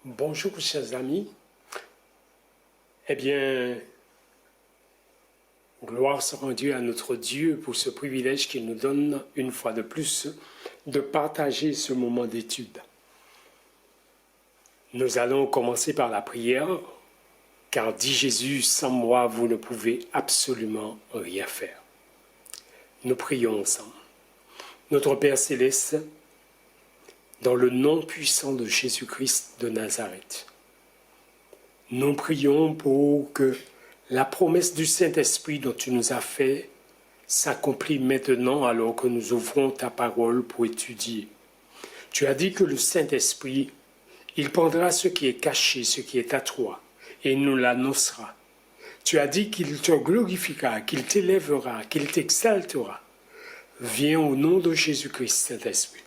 Bonjour chers amis, eh bien, gloire soit rendue à notre Dieu pour ce privilège qu'il nous donne une fois de plus de partager ce moment d'étude. Nous allons commencer par la prière, car dit Jésus, sans moi vous ne pouvez absolument rien faire. Nous prions ensemble. Notre Père Céleste, dans le nom puissant de Jésus-Christ de Nazareth, nous prions pour que la promesse du Saint-Esprit dont tu nous as fait s'accomplit maintenant alors que nous ouvrons ta parole pour étudier. Tu as dit que le Saint-Esprit, il prendra ce qui est caché, ce qui est à toi, et il nous l'annoncera. Tu as dit qu'il te glorifiera, qu'il t'élèvera, qu'il t'exaltera. Viens au nom de Jésus-Christ, Saint-Esprit,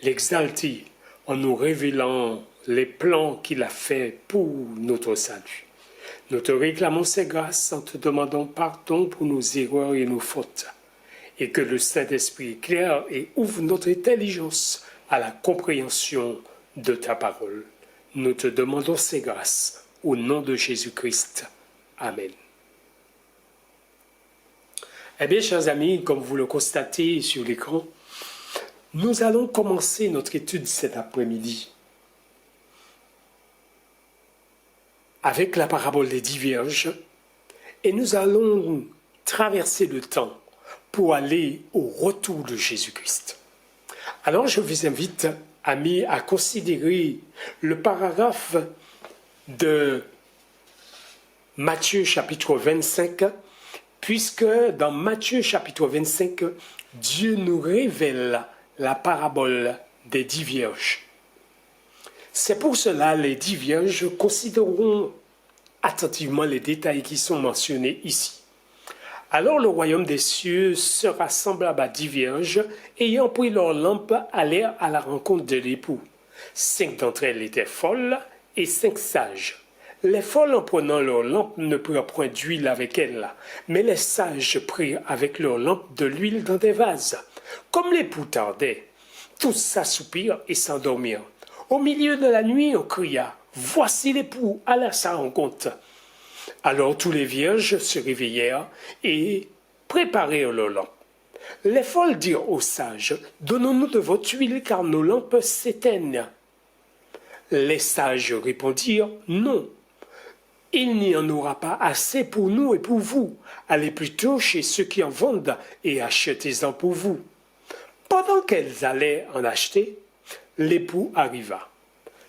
l'exalter en nous révélant les plans qu'il a faits pour notre salut. Nous te réclamons ces grâces en te demandant pardon pour nos erreurs et nos fautes, et que le Saint-Esprit éclaire et ouvre notre intelligence à la compréhension de ta parole. Nous te demandons ces grâces au nom de Jésus-Christ. Amen. Eh bien, chers amis, comme vous le constatez sur l'écran, nous allons commencer notre étude cet après-midi avec la parabole des 10 vierges et nous allons traverser le temps pour aller au retour de Jésus-Christ. Alors je vous invite, amis, à considérer le paragraphe de Matthieu chapitre 25, puisque dans Matthieu chapitre 25, Dieu nous révèle la parabole des 10 vierges. C'est pour cela les 10 vierges considéreront attentivement les détails qui sont mentionnés ici. Alors le royaume des cieux sera semblable à 10 vierges ayant pris leur lampe allèrent à la rencontre de l'époux. 5 d'entre elles étaient folles et 5 sages. Les folles en prenant leur lampe ne prirent point d'huile avec elles, mais les sages prirent avec leur lampe de l'huile dans des vases. Comme l'époux tardait, tous s'assoupirent et s'endormirent. Au milieu de la nuit, on cria « Voici l'époux, allez à sa rencontre !» Alors tous les vierges se réveillèrent et préparèrent leurs lampes. Les folles dirent aux sages « Donnons-nous de votre huile car nos lampes s'éteignent. » Les sages répondirent « Non, il n'y en aura pas assez pour nous et pour vous. Allez plutôt chez ceux qui en vendent et achetez-en pour vous. » Pendant qu'elles allaient en acheter, l'époux arriva.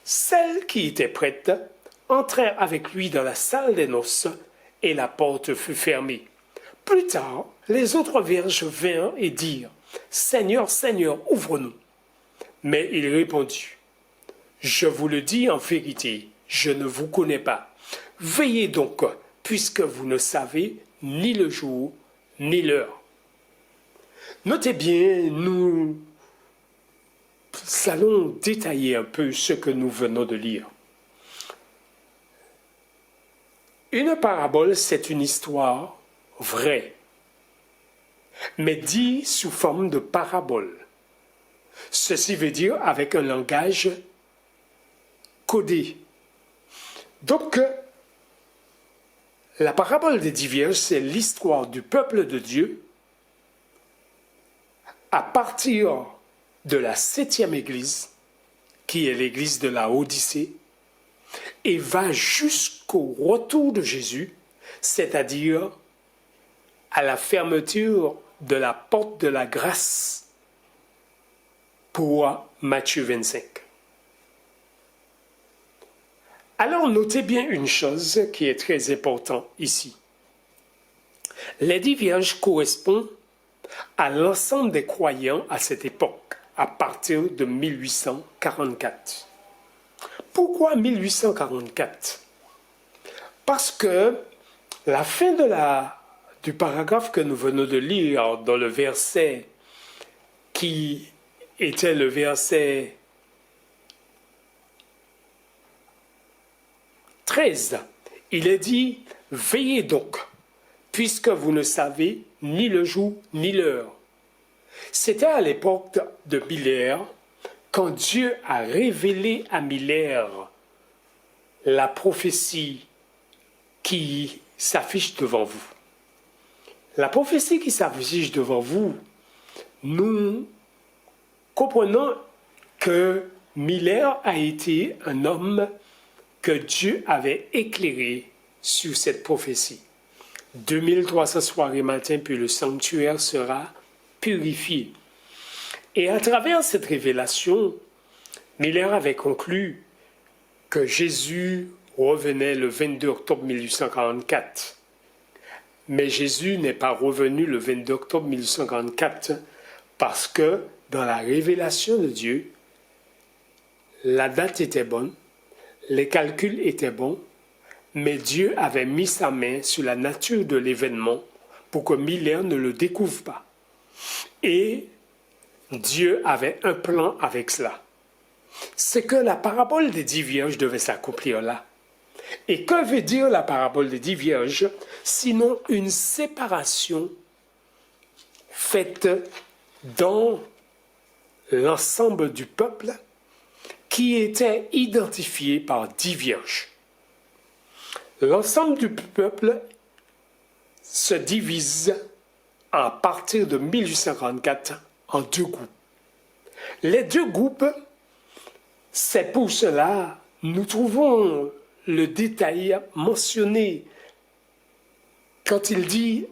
Celles qui étaient prêtes entrèrent avec lui dans la salle des noces et la porte fut fermée. Plus tard, les autres vierges vinrent et dirent « Seigneur, Seigneur, ouvre-nous !» Mais il répondit « Je vous le dis en vérité, je ne vous connais pas. Veillez donc, puisque vous ne savez ni le jour ni l'heure. » Notez bien, nous allons détailler un peu ce que nous venons de lire. Une parabole, c'est une histoire vraie, mais dit sous forme de parabole. Ceci veut dire avec un langage codé. Donc, la parabole des 10 vierges, c'est l'histoire du peuple de Dieu à partir de la 7e église, qui est l'église de la Odyssée, et va jusqu'au retour de Jésus, c'est-à-dire à la fermeture de la porte de la grâce pour Matthieu 25. Alors notez bien une chose qui est très importante ici. Les 10 vierges correspondent à l'ensemble des croyants à cette époque, à partir de 1844. Pourquoi 1844 ? Parce que la fin du paragraphe que nous venons de lire dans le verset qui était le verset 13, il est dit « Veillez donc, puisque vous ne savez ni le jour ni l'heure. » C'était à l'époque de Miller, quand Dieu a révélé à Miller la prophétie qui s'affiche devant vous. La prophétie qui s'affiche devant vous, nous comprenons que Miller a été un homme que Dieu avait éclairé sur cette prophétie. 2300 soirées matin, puis le sanctuaire sera purifié. Et à travers cette révélation, Miller avait conclu que Jésus revenait le 22 octobre 1844. Mais Jésus n'est pas revenu le 22 octobre 1844 parce que dans la révélation de Dieu, la date était bonne, les calculs étaient bons, mais Dieu avait mis sa main sur la nature de l'événement pour que Miller ne le découvre pas. Et Dieu avait un plan avec cela. C'est que la parabole des 10 vierges devait s'accomplir là. Et que veut dire la parabole des 10 vierges, sinon une séparation faite dans l'ensemble du peuple qui était identifié par 10 vierges. L'ensemble du peuple se divise à partir de 1844 en 2 groupes. Les 2 groupes, c'est pour cela nous trouvons le détail mentionné quand il dit,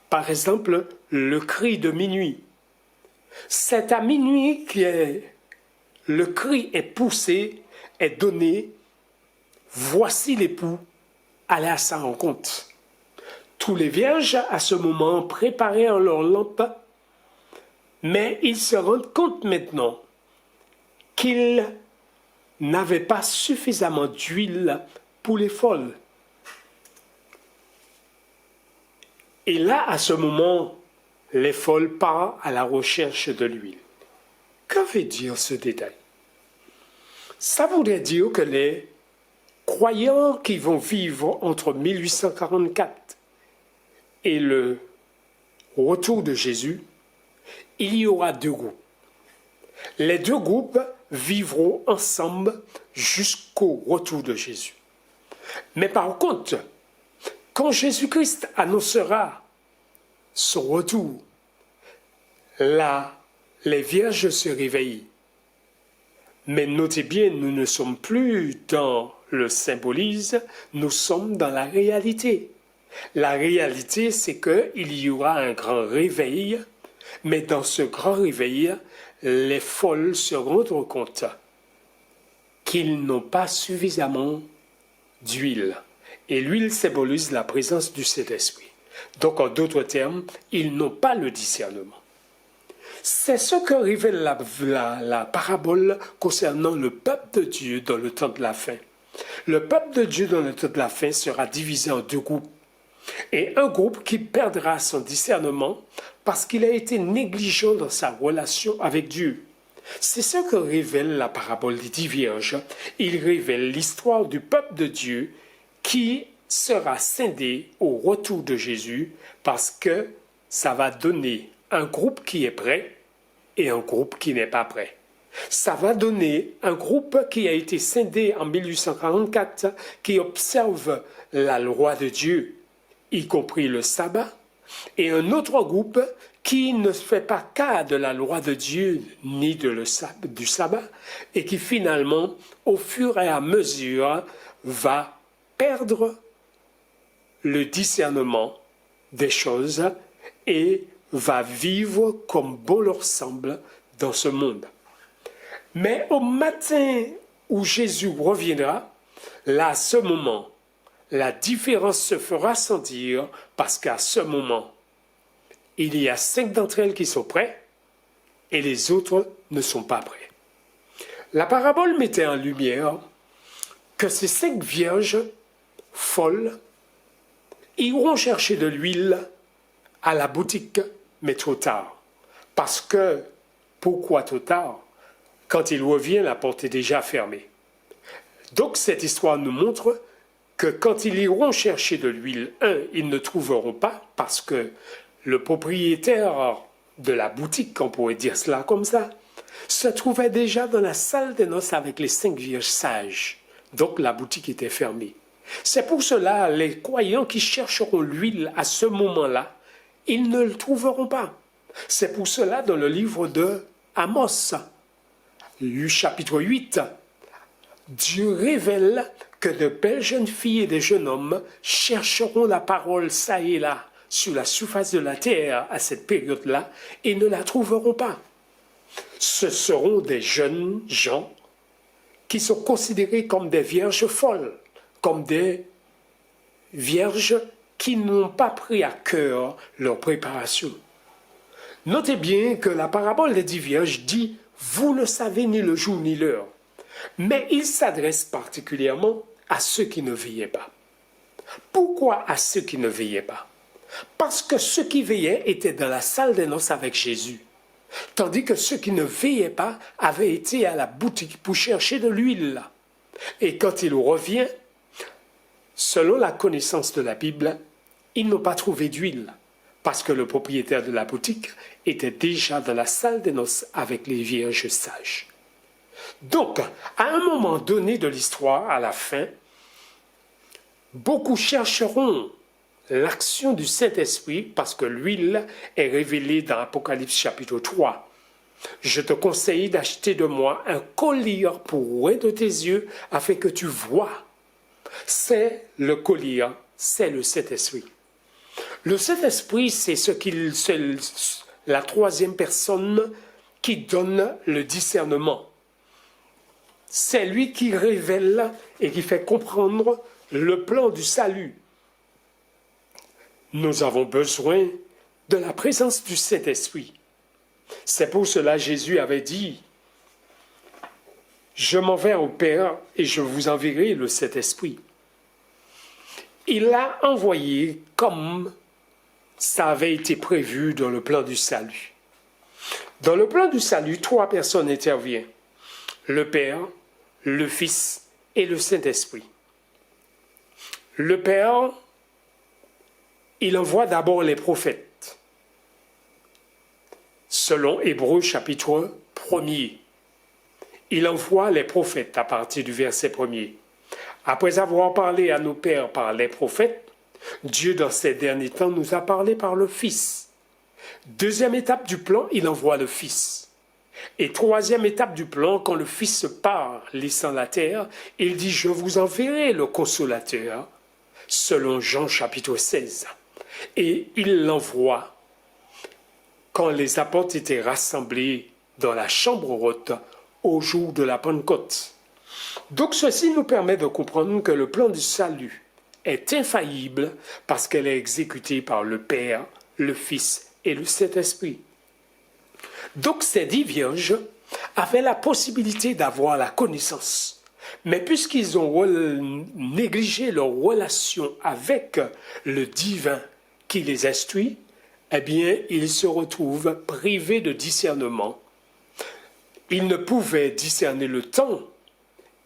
par exemple, le cri de minuit. C'est à minuit que le cri est poussé, est donné, voici l'époux, allez à sa rencontre. Tous les vierges, à ce moment, préparaient leur lampe, mais ils se rendent compte maintenant qu'ils n'avaient pas suffisamment d'huile pour les folles. Et là, à ce moment, les folles partent à la recherche de l'huile. Que veut dire ce détail? Ça voudrait dire que les croyants qui vont vivre entre 1844 et le retour de Jésus, il y aura 2 groupes. Les 2 groupes vivront ensemble jusqu'au retour de Jésus. Mais par contre, quand Jésus-Christ annoncera son retour, là, les vierges se réveillent. Mais notez bien, nous ne sommes plus dans le symbolisme, nous sommes dans la réalité. La réalité, c'est qu'il y aura un grand réveil, mais dans ce grand réveil, les folles se rendront compte qu'ils n'ont pas suffisamment d'huile. Et l'huile symbolise la présence du Saint-Esprit. Donc, en d'autres termes, ils n'ont pas le discernement. C'est ce que révèle la parabole concernant le peuple de Dieu dans le temps de la fin. Le peuple de Dieu dans le temps de la fin sera divisé en 2 groupes. Et un groupe qui perdra son discernement parce qu'il a été négligent dans sa relation avec Dieu. C'est ce que révèle la parabole des 10 vierges. Il révèle l'histoire du peuple de Dieu qui sera scindé au retour de Jésus parce que ça va donner un groupe qui est prêt et un groupe qui n'est pas prêt. Ça va donner un groupe qui a été scindé en 1844, qui observe la loi de Dieu, y compris le sabbat, et un autre groupe qui ne fait pas cas de la loi de Dieu ni du sabbat, et qui finalement, au fur et à mesure, va perdre le discernement des choses et va vivre comme bon leur semble dans ce monde. Mais au matin où Jésus reviendra, là, à ce moment, la différence se fera sentir parce qu'à ce moment, il y a 5 d'entre elles qui sont prêtes et les autres ne sont pas prêts. La parabole mettait en lumière que ces 5 vierges folles iront chercher de l'huile à la boutique, mais trop tard. Parce que, pourquoi trop tard? Quand il revient, la porte est déjà fermée. Donc cette histoire nous montre que quand ils iront chercher de l'huile, ils ne trouveront pas, parce que le propriétaire de la boutique, on pourrait dire cela comme ça, se trouvait déjà dans la salle des noces avec les 5 vierges sages. Donc la boutique était fermée. C'est pour cela les croyants qui chercheront l'huile à ce moment-là, ils ne le trouveront pas. C'est pour cela dans le livre de Amos, chapitre 8, Dieu révèle que de belles jeunes filles et des jeunes hommes chercheront la parole ça et là sur la surface de la terre à cette période-là et ne la trouveront pas. Ce seront des jeunes gens qui sont considérés comme des vierges folles, comme des vierges qui n'ont pas pris à cœur leur préparation. Notez bien que la parabole des 10 vierges dit « Vous ne savez ni le jour ni l'heure ». Mais il s'adresse particulièrement à ceux qui ne veillaient pas. Pourquoi à ceux qui ne veillaient pas? Parce que ceux qui veillaient étaient dans la salle des noces avec Jésus, tandis que ceux qui ne veillaient pas avaient été à la boutique pour chercher de l'huile. Et quand il revient, selon la connaissance de la Bible, ils n'ont pas trouvé d'huile, parce que le propriétaire de la boutique était déjà dans la salle des noces avec les vierges sages. Donc, à un moment donné de l'histoire, à la fin, beaucoup chercheront l'action du Saint-Esprit parce que l'huile est révélée dans Apocalypse chapitre 3. Je te conseille d'acheter de moi un collier pour oint de tes yeux afin que tu vois. C'est le collier, c'est le Saint-Esprit. Le Saint-Esprit, c'est la troisième personne qui donne le discernement. C'est lui qui révèle et qui fait comprendre le plan du salut. Nous avons besoin de la présence du Saint-Esprit. C'est pour cela que Jésus avait dit « Je m'en vais au Père et je vous enverrai le Saint-Esprit ». Il l'a envoyé comme ça avait été prévu dans le plan du salut. Dans le plan du salut, 3 personnes interviennent. Le Père, le Fils et le Saint-Esprit. Le Père, il envoie d'abord les prophètes. Selon Hébreux chapitre 1er, il envoie les prophètes à partir du verset 1er. Après avoir parlé à nos pères par les prophètes, Dieu dans ces derniers temps nous a parlé par le Fils. Deuxième étape du plan, il envoie le Fils. Et troisième étape du plan, quand le Fils part, laissant la terre, il dit « Je vous enverrai le Consolateur », selon Jean chapitre 16. Et il l'envoie quand les apôtres étaient rassemblés dans la chambre haute au jour de la Pentecôte. Donc ceci nous permet de comprendre que le plan du salut est infaillible parce qu'elle est exécutée par le Père, le Fils et le Saint-Esprit. Donc ces 10 vierges avaient la possibilité d'avoir la connaissance. Mais puisqu'ils ont négligé leur relation avec le divin qui les instruit, eh bien, ils se retrouvent privés de discernement. Ils ne pouvaient discerner le temps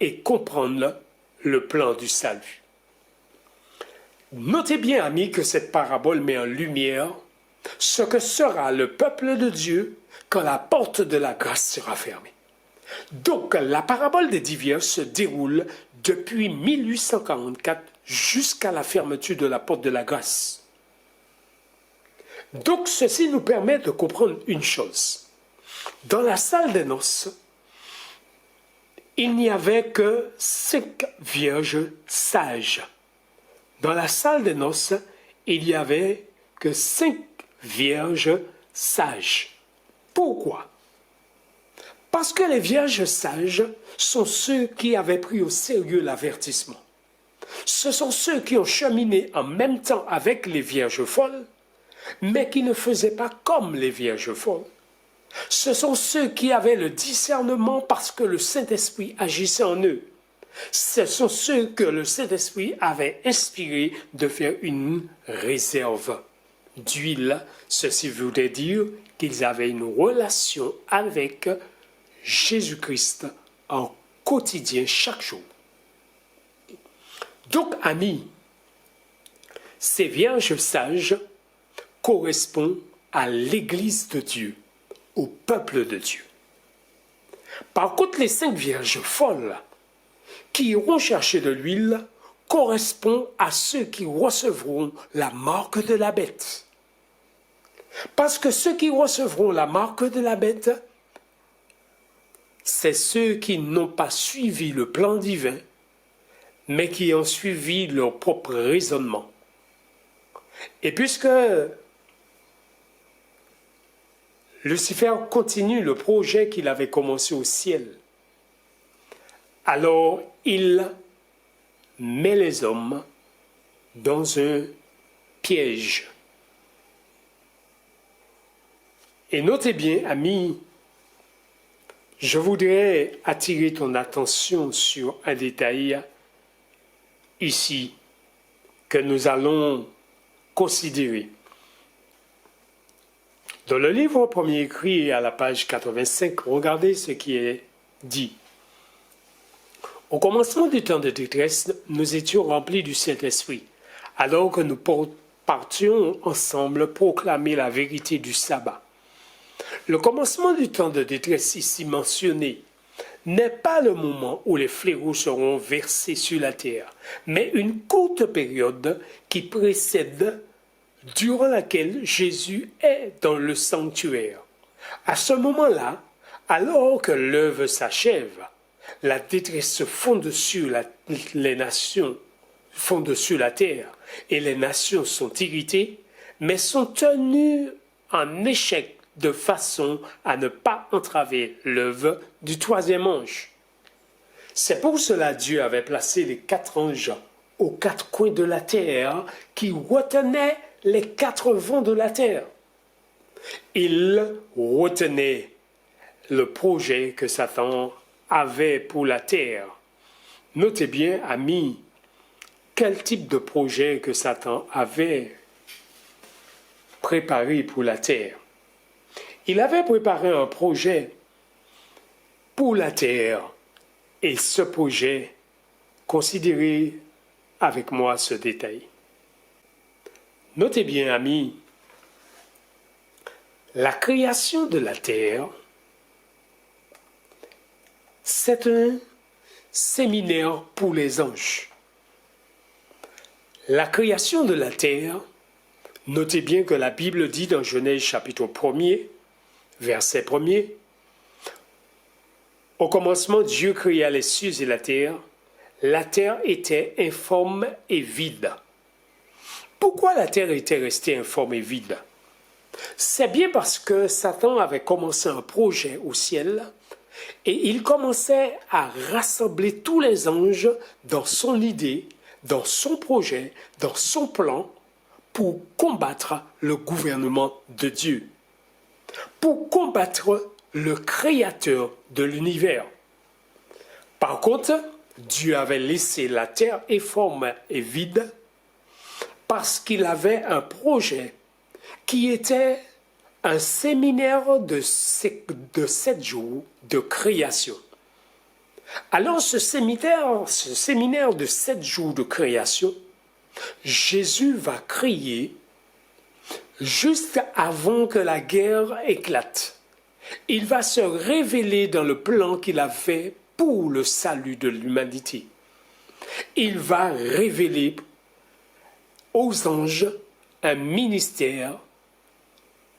et comprendre le plan du salut. Notez bien, amis, que cette parabole met en lumière ce que sera le peuple de Dieu quand la porte de la grâce sera fermée. Donc, la parabole des 10 vierges se déroule depuis 1844 jusqu'à la fermeture de la porte de la grâce. Donc, ceci nous permet de comprendre une chose. Dans la salle des noces, il n'y avait que 5 vierges sages. Dans la salle des noces, il n'y avait que 5 vierges sages. Pourquoi? Parce que les vierges sages sont ceux qui avaient pris au sérieux l'avertissement. Ce sont ceux qui ont cheminé en même temps avec les vierges folles, mais qui ne faisaient pas comme les vierges folles. Ce sont ceux qui avaient le discernement parce que le Saint-Esprit agissait en eux. Ce sont ceux que le Saint-Esprit avait inspiré de faire une réserve d'huile. Ceci voulait dire qu'ils avaient une relation avec Jésus-Christ en quotidien chaque jour. Donc, amis, ces vierges sages correspondent à l'Église de Dieu, au peuple de Dieu. Par contre, les 5 vierges folles, qui iront chercher de l'huile correspond à ceux qui recevront la marque de la bête. Parce que ceux qui recevront la marque de la bête, c'est ceux qui n'ont pas suivi le plan divin, mais qui ont suivi leur propre raisonnement. Et puisque Lucifer continue le projet qu'il avait commencé au ciel, alors il met les hommes dans un piège. Et notez bien, amis, je voudrais attirer ton attention sur un détail ici que nous allons considérer. Dans le livre premier écrit à la page 85, regardez ce qui est dit. Au commencement du temps de détresse, nous étions remplis du Saint-Esprit, alors que nous partions ensemble proclamer la vérité du sabbat. Le commencement du temps de détresse ici mentionné n'est pas le moment où les fléaux seront versés sur la terre, mais une courte période qui précède, durant laquelle Jésus est dans le sanctuaire. À ce moment-là, alors que l'œuvre s'achève, la détresse se fonde sur les nations, fonde sur la terre, et les nations sont irritées, mais sont tenues en échec de façon à ne pas entraver l'œuvre du troisième ange. C'est pour cela Dieu avait placé les 4 anges aux 4 coins de la terre qui retenaient les 4 vents de la terre. Ils retenaient le projet que Satan avait pour la terre. Notez bien, amis, quel type de projet que Satan avait préparé pour la terre. Il avait préparé un projet pour la terre, et ce projet, considérez avec moi ce détail. Notez bien, amis, la création de la terre, c'est un séminaire pour les anges. La création de la terre, notez bien que la Bible dit dans Genèse chapitre 1er, verset 1er, « Au commencement, Dieu créa les cieux et la terre. La terre était informe et vide. » Pourquoi la terre était restée informe et vide? C'est bien parce que Satan avait commencé un projet au ciel et il commençait à rassembler tous les anges dans son idée, dans son projet, dans son plan pour combattre le gouvernement de Dieu, pour combattre le créateur de l'univers. Par contre, Dieu avait laissé la terre informe et vide parce qu'il avait un projet qui était un séminaire de 7 jours de création. Alors ce séminaire de 7 jours de création, Jésus va créer juste avant que la guerre éclate. Il va se révéler dans le plan qu'il a fait pour le salut de l'humanité. Il va révéler aux anges un ministère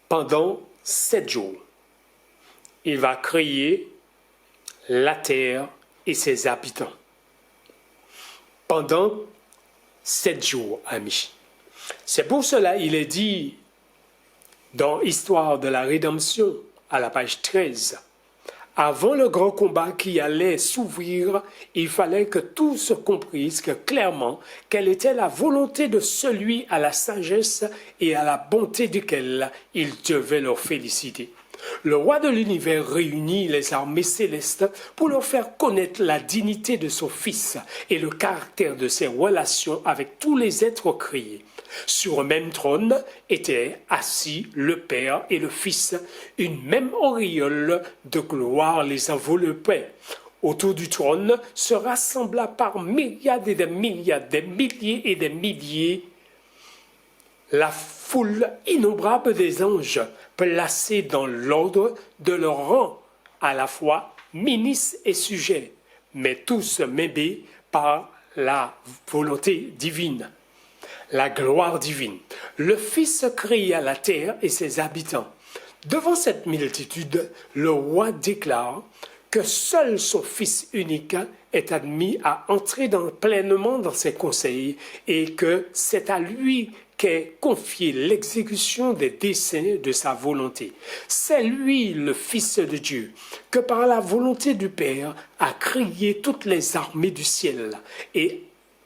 pendant 7 jours. Il va créer la terre et ses habitants pendant 7 jours, amis. C'est pour cela qu'il est dit dans Histoire de la rédemption, à la page 13, avant le grand combat qui allait s'ouvrir, il fallait que tous comprissent clairement quelle était la volonté de celui à la sagesse et à la bonté duquel il devait leur féliciter. Le roi de l'univers réunit les armées célestes pour leur faire connaître la dignité de son Fils et le caractère de ses relations avec tous les êtres créés. Sur un même trône étaient assis le Père et le Fils, une même auréole de gloire les enveloppait. Autour du trône se rassembla par myriades et des myriades, des milliers et des milliers, la foule innombrable des anges placés dans l'ordre de leur rang, à la fois ministres et sujets, mais tous m'aimés par la volonté divine, la gloire divine. Le Fils créa la terre et ses habitants. Devant cette multitude, le roi déclare que seul son Fils unique est admis à entrer pleinement dans ses conseils et que c'est à lui qu'est confiée l'exécution des desseins de sa volonté. C'est lui, le Fils de Dieu, que par la volonté du Père a créé toutes les armées du ciel et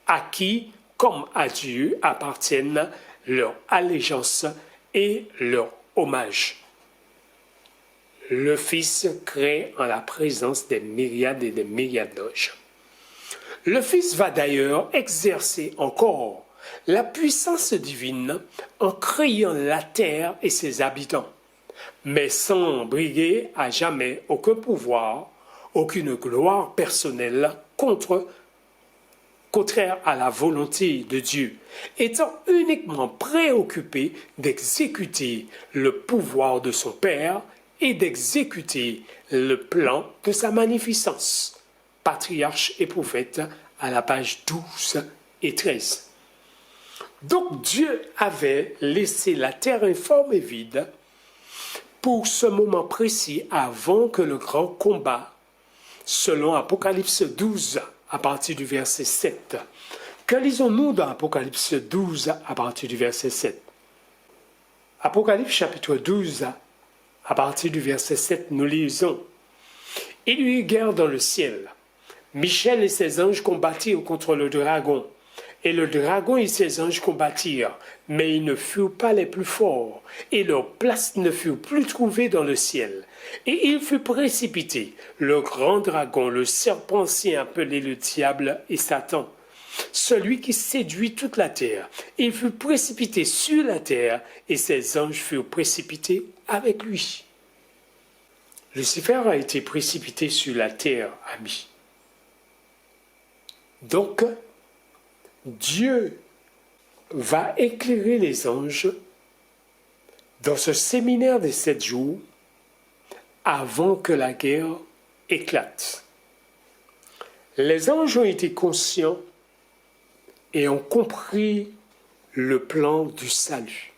à qui, comme à Dieu, appartiennent leur allégeance et leur hommage. Le Fils crée en la présence des myriades et des myriades d'anges. Le Fils va d'ailleurs exercer encore la puissance divine en créant la terre et ses habitants, mais sans briguer à jamais aucun pouvoir, aucune gloire personnelle contraire à la volonté de Dieu, étant uniquement préoccupé d'exécuter le pouvoir de son Père et d'exécuter le plan de sa magnificence. Patriarche et prophète à la page 12 et 13. Donc Dieu avait laissé la terre informe et vide pour ce moment précis avant que le grand combat, selon Apocalypse 12 à partir du verset 7. Que lisons-nous dans Apocalypse 12 à partir du verset 7? Apocalypse chapitre 12 à partir du verset 7, nous lisons « Il y eut guerre dans le ciel. Michel et ses anges combattirent contre le dragon. Et le dragon et ses anges combattirent, mais ils ne furent pas les plus forts, et leur place ne fut plus trouvée dans le ciel. Et il fut précipité, le grand dragon, le serpent ancien appelé le diable et Satan, celui qui séduit toute la terre. Il fut précipité sur la terre, et ses anges furent précipités avec lui. » Lucifer a été précipité sur la terre, amis. Donc, Dieu va éclairer les anges dans ce séminaire des 7 jours avant que la guerre éclate. Les anges ont été conscients et ont compris le plan du salut.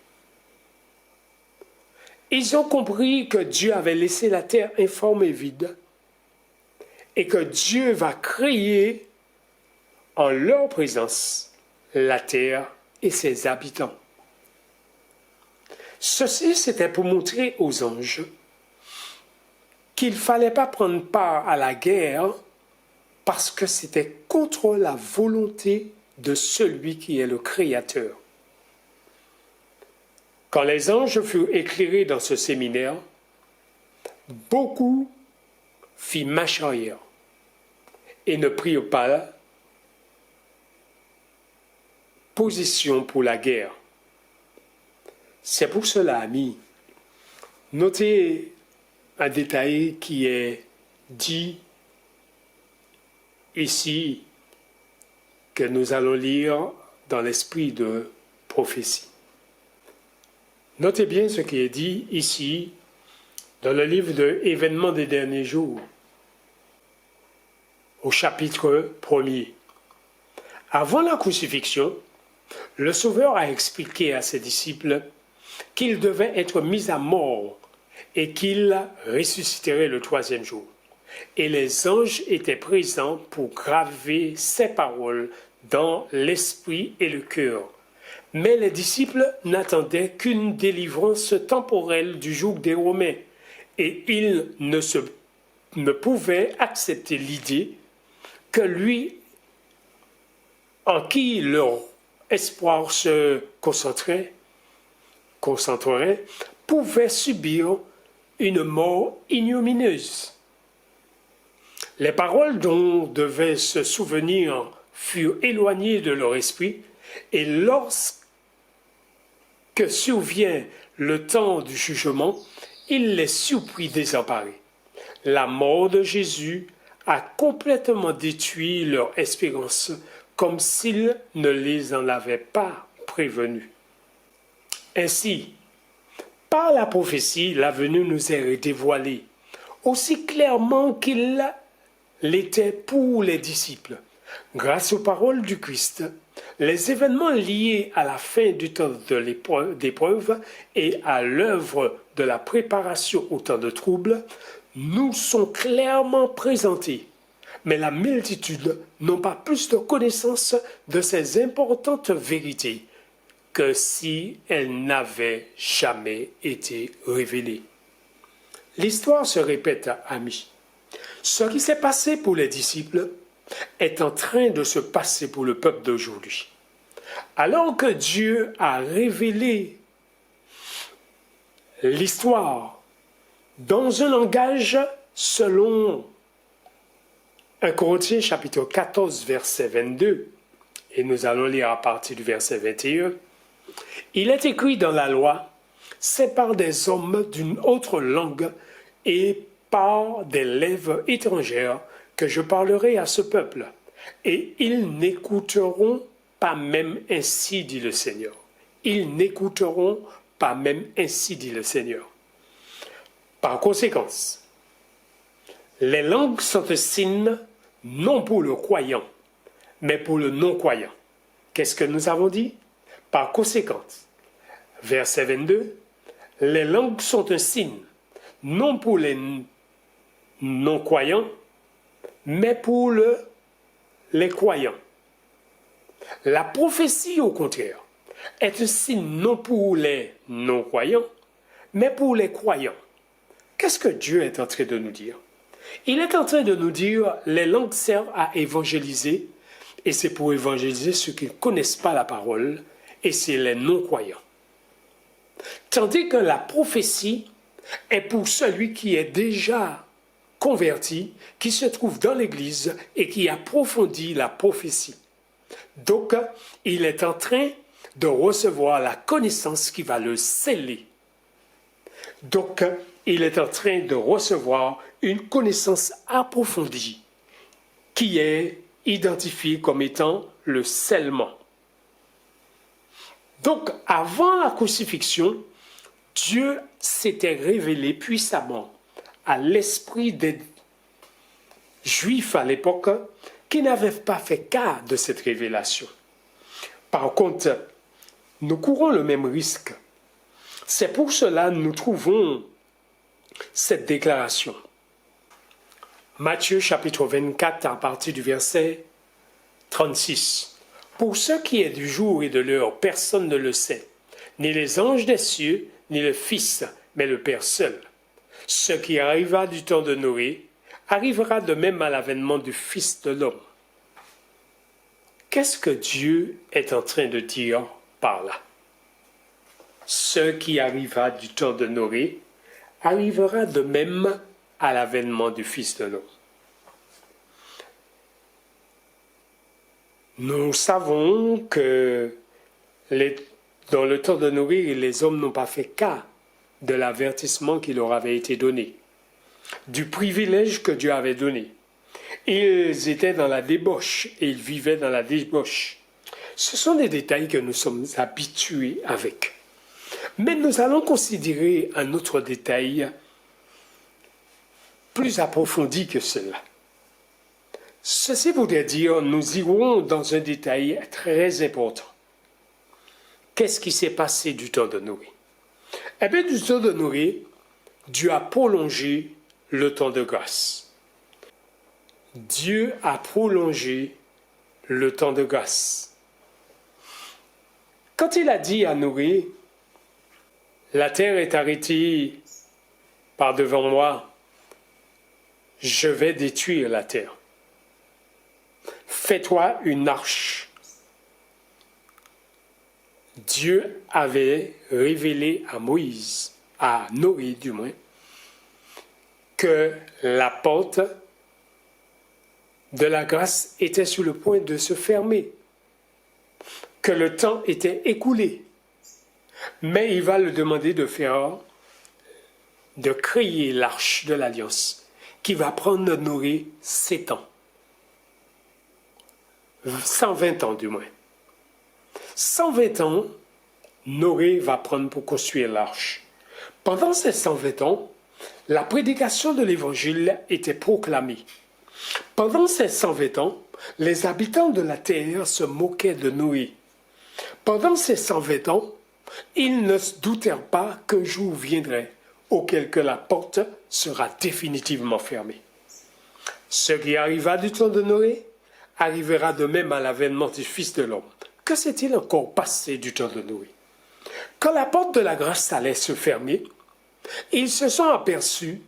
Ils ont compris que Dieu avait laissé la terre informe et vide et que Dieu va créer en leur présence la terre et ses habitants. Ceci, c'était pour montrer aux anges qu'il ne fallait pas prendre part à la guerre parce que c'était contre la volonté de celui qui est le Créateur. Quand les anges furent éclairés dans ce séminaire, beaucoup firent marche arrière et ne prirent pas position pour la guerre. C'est pour cela, amis, notez un détail qui est dit ici, que nous allons lire dans l'esprit de prophétie. Notez bien ce qui est dit ici dans le livre de Événements des derniers jours, au chapitre 1er. Avant la crucifixion, le Sauveur a expliqué à ses disciples qu'il devait être mis à mort et qu'il ressusciterait le 3e jour. Et les anges étaient présents pour graver ces paroles dans l'esprit et le cœur. Mais les disciples n'attendaient qu'une délivrance temporelle du joug des Romains, et ils ne pouvaient accepter l'idée que lui, en qui leur espoir se concentrerait, pouvait subir une mort ignominieuse. Les paroles dont devaient se souvenir furent éloignées de leur esprit, et lorsque survient le temps du jugement, il les surprit désemparés. La mort de Jésus a complètement détruit leur espérance, comme s'il ne les en avait pas prévenus. Ainsi, par la prophétie, l'avenir nous est dévoilé, aussi clairement qu'il l'était pour les disciples. Grâce aux paroles du Christ, les événements liés à la fin du temps d'épreuve et à l'œuvre de la préparation au temps de trouble nous sont clairement présentés. Mais la multitude n'a pas plus de connaissance de ces importantes vérités que si elles n'avaient jamais été révélées. L'histoire se répète, amis. Ce qui s'est passé pour les disciples est en train de se passer pour le peuple d'aujourd'hui. Alors que Dieu a révélé l'histoire dans un langage selon 1 Corinthiens chapitre 14 verset 22, et nous allons lire à partir du verset 21, il est écrit dans la loi, c'est par des hommes d'une autre langue et par des lèvres étrangères que je parlerai à ce peuple, et ils n'écouteront pas même ainsi, dit le Seigneur. Ils n'écouteront pas même ainsi, dit le Seigneur. Par conséquent, les langues sont un signe non pour le croyant, mais pour le non-croyant. Qu'est-ce que nous avons dit? Par conséquent, verset 22, les langues sont un signe non pour les non-croyants, mais pour les croyants. La prophétie, au contraire, est un signe non pour les non-croyants, mais pour les croyants. Qu'est-ce que Dieu est en train de nous dire? Il est en train de nous dire les langues servent à évangéliser, et c'est pour évangéliser ceux qui ne connaissent pas la parole, et c'est les non-croyants. Tandis que la prophétie est pour celui qui est déjà converti, qui se trouve dans l'Église et qui approfondit la prophétie. Donc, il est en train de recevoir la connaissance qui va le sceller. Donc, il est en train de recevoir une connaissance approfondie qui est identifiée comme étant le scellement. Donc, avant la crucifixion, Dieu s'était révélé puissamment à l'esprit des Juifs à l'époque qui n'avaient pas fait cas de cette révélation. Par contre, nous courons le même risque. C'est pour cela que nous trouvons cette déclaration. Matthieu chapitre 24 à partir du verset 36. Pour ce qui est du jour et de l'heure, personne ne le sait, ni les anges des cieux, ni le Fils, mais le Père seul. Ce qui arriva du temps de Noé arrivera de même à l'avènement du Fils de l'homme. Qu'est-ce que Dieu est en train de dire par là? Ce qui arriva du temps de Noé arrivera de même à l'avènement du Fils de l'homme. Nous savons que dans le temps de Noé, les hommes n'ont pas fait cas de l'avertissement qui leur avait été donné, du privilège que Dieu avait donné. Ils étaient dans la débauche et ils vivaient dans la débauche. Ce sont des détails que nous sommes habitués avec. Mais nous allons considérer un autre détail plus approfondi que cela. Ceci voudrait dire, nous irons dans un détail très important. Qu'est-ce qui s'est passé du temps de Noé? Eh bien, du temps de Noé, Dieu a prolongé le temps de grâce. Dieu a prolongé le temps de grâce. Quand il a dit à Noé, la terre est arrêtée par devant moi, je vais détruire la terre. Fais-toi une arche. Dieu avait révélé à Moïse, à Noé du moins, que la porte de la grâce était sur le point de se fermer, que le temps était écoulé. Mais il va le demander de créer l'arche de l'alliance, qui va prendre Noé 7 ans. 120 ans du moins. 120 ans, Noé va prendre pour construire l'arche. Pendant ces 120 ans, la prédication de l'évangile était proclamée. Pendant ces 120 ans, les habitants de la terre se moquaient de Noé. Pendant ces 120 ans, ils ne se doutèrent pas qu'un jour viendrait auquel que la porte sera définitivement fermée. Ce qui arriva du temps de Noé arrivera de même à l'avènement du Fils de l'homme. Que s'est-il encore passé du temps de Noé? Quand la porte de la grâce allait se fermer, ils se sont aperçus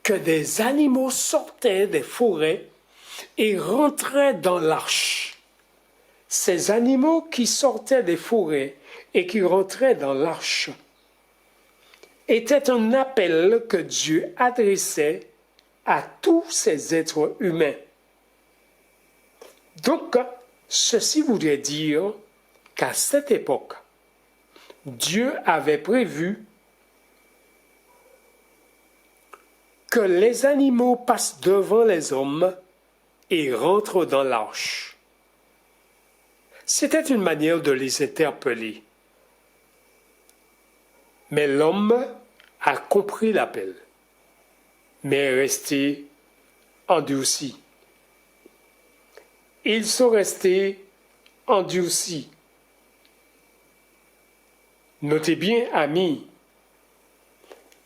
que des animaux sortaient des forêts et rentraient dans l'arche. Ces animaux qui sortaient des forêts et qui rentraient dans l'arche étaient un appel que Dieu adressait à tous ces êtres humains. Donc, ceci voudrait dire qu'à cette époque, Dieu avait prévu que les animaux passent devant les hommes et rentrent dans l'arche. C'était une manière de les interpeller. Mais l'homme a compris l'appel, mais est resté endurci. Ils sont restés endurcis. Notez bien, amis,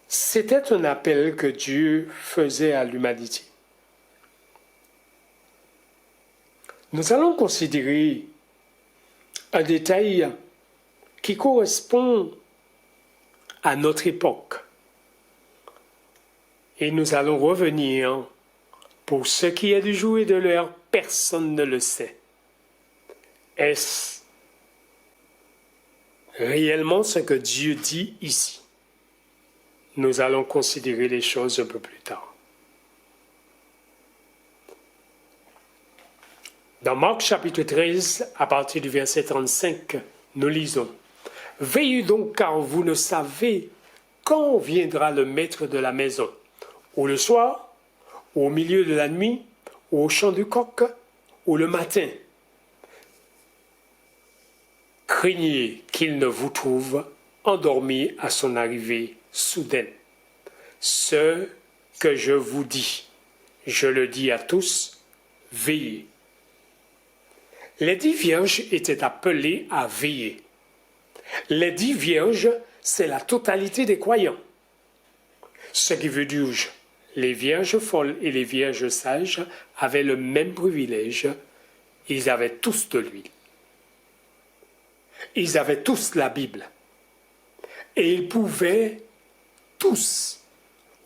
c'était un appel que Dieu faisait à l'humanité. Nous allons considérer un détail qui correspond à notre époque. Et nous allons revenir pour ce qui est du jour et de l'heure, personne ne le sait. Est-ce réellement ce que Dieu dit ici? Nous allons considérer les choses un peu plus tard. Dans Marc chapitre 13, à partir du verset 35, nous lisons « Veillez donc car vous ne savez quand viendra le maître de la maison, ou le soir, ou au milieu de la nuit, ou au chant du coq, ou le matin. Craignez qu'il ne vous trouve endormi à son arrivée soudaine. Ce que je vous dis, je le dis à tous, veillez. » Les 10 vierges étaient appelées à veiller. Les 10 vierges, c'est la totalité des croyants. Ce qui veut dire les vierges folles et les vierges sages avaient le même privilège. Ils avaient tous de l'huile. Ils avaient tous la Bible. Et ils pouvaient tous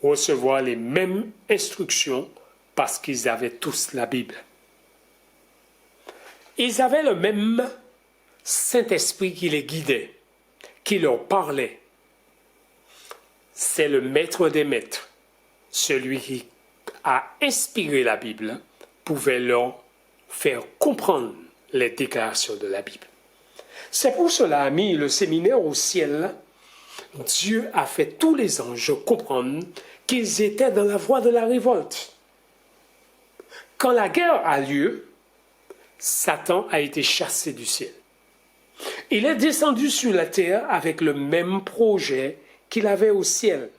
recevoir les mêmes instructions parce qu'ils avaient tous la Bible. Ils avaient le même Saint-Esprit qui les guidait, qui leur parlait. C'est le maître des maîtres, celui qui a inspiré la Bible, pouvait leur faire comprendre les déclarations de la Bible. C'est pour cela, amis, le séminaire au ciel, Dieu a fait tous les anges comprendre qu'ils étaient dans la voie de la révolte. Quand la guerre a lieu, Satan a été chassé du ciel. Il est descendu sur la terre avec le même projet qu'il avait au ciel.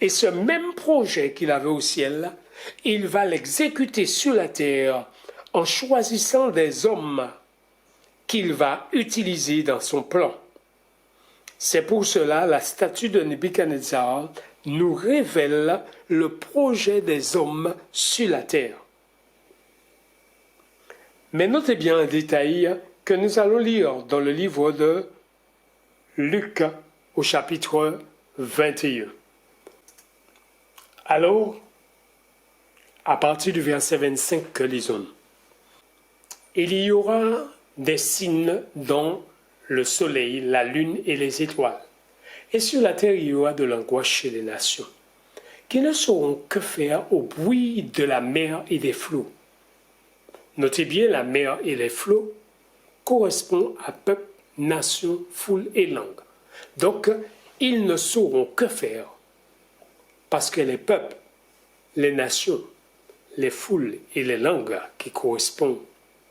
Et ce même projet qu'il avait au ciel, il va l'exécuter sur la terre en choisissant des hommes qu'il va utiliser dans son plan. C'est pour cela la statue de Nebuchadnezzar nous révèle le projet des hommes sur la terre. Mais notez bien un détail que nous allons lire dans le livre de Luc au chapitre 21. Alors, à partir du verset 25 que lisons, « Il y aura des signes dans le soleil, la lune et les étoiles, et sur la terre il y aura de l'angoisse chez les nations, qui ne sauront que faire au bruit de la mer et des flots. » Notez bien, la mer et les flots correspondent à peuple, nation, foule et langue. Donc, ils ne sauront que faire parce que les peuples, les nations, les foules et les langues qui correspondent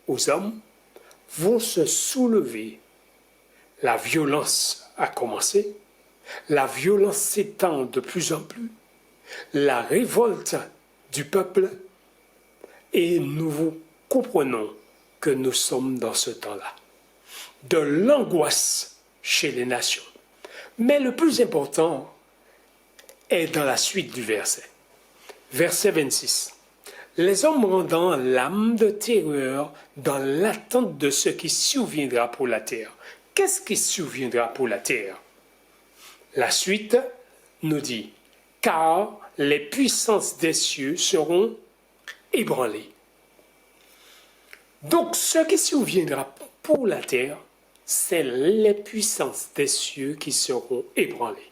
aux hommes vont se soulever. La violence a commencé, la violence s'étend de plus en plus, la révolte du peuple Et nous comprenons que nous sommes dans ce temps-là, de l'angoisse chez les nations. Mais le plus important est dans la suite du verset. Verset 26. Les hommes rendant l'âme de terreur dans l'attente de ce qui surviendra pour la terre. Qu'est-ce qui surviendra pour la terre? La suite nous dit, car les puissances des cieux seront ébranlées. Donc ce qui surviendra pour la terre, c'est les puissances des cieux qui seront ébranlées.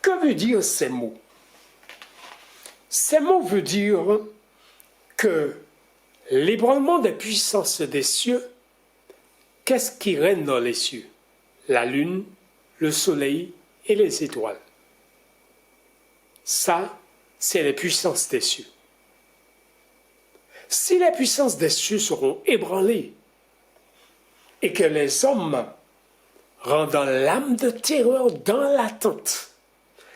Que veut dire ces mots? Ces mots veulent dire que l'ébranlement des puissances des cieux, qu'est-ce qui règne dans les cieux? La lune, le soleil et les étoiles. Ça, c'est les puissances des cieux. Si les puissances des cieux seront ébranlées et que les hommes rendant l'âme de terreur dans l'attente,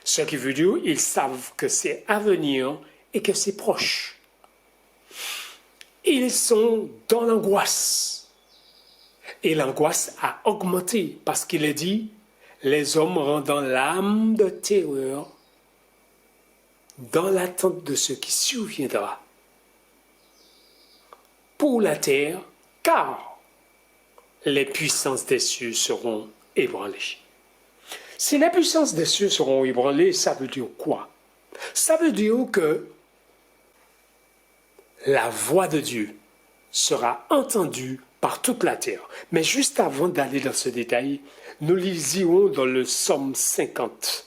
ce qui veut dire ils savent que c'est à venir et que c'est proche. Ils sont dans l'angoisse. Et l'angoisse a augmenté parce qu'il est dit, les hommes rendant l'âme de terreur dans l'attente de ce qui surviendra pour la terre, car les puissances des cieux seront ébranlées. Si les puissances des cieux seront ébranlées, ça veut dire quoi? Ça veut dire que la voix de Dieu sera entendue par toute la terre. Mais juste avant d'aller dans ce détail, nous liserons dans le Psaume 50.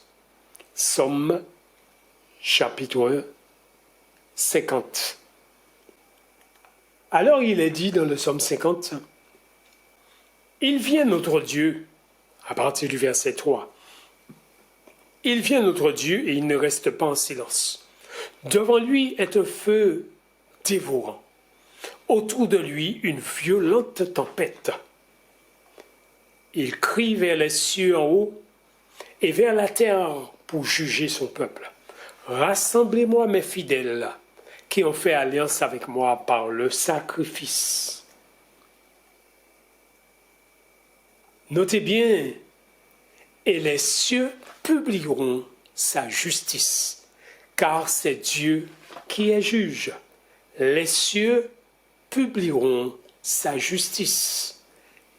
Psaume chapitre 50. Alors il est dit dans le Psaume 50, « Il vient notre Dieu » à partir du verset 3. « Il vient notre Dieu et il ne reste pas en silence. Devant lui est un feu dévorant. Autour de lui une violente tempête. Il crie vers les cieux en haut et vers la terre pour juger son peuple. Rassemblez-moi mes fidèles qui ont fait alliance avec moi par le sacrifice. » Notez bien, et les cieux publieront sa justice, car c'est Dieu qui est juge. Les cieux publieront sa justice,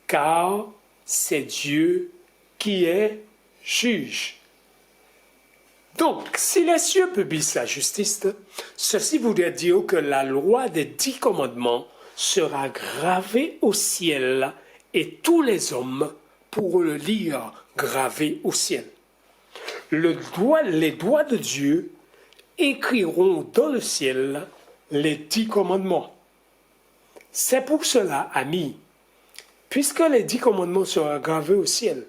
car c'est Dieu qui est juge. Donc, si les cieux publient sa justice, ceci voudrait dire que la loi des 10 commandements sera gravée au ciel et tous les hommes pourront le lire gravé au ciel. Les doigts de Dieu écriront dans le ciel les 10 commandements. C'est pour cela, amis, puisque les 10 commandements seront gravés au ciel,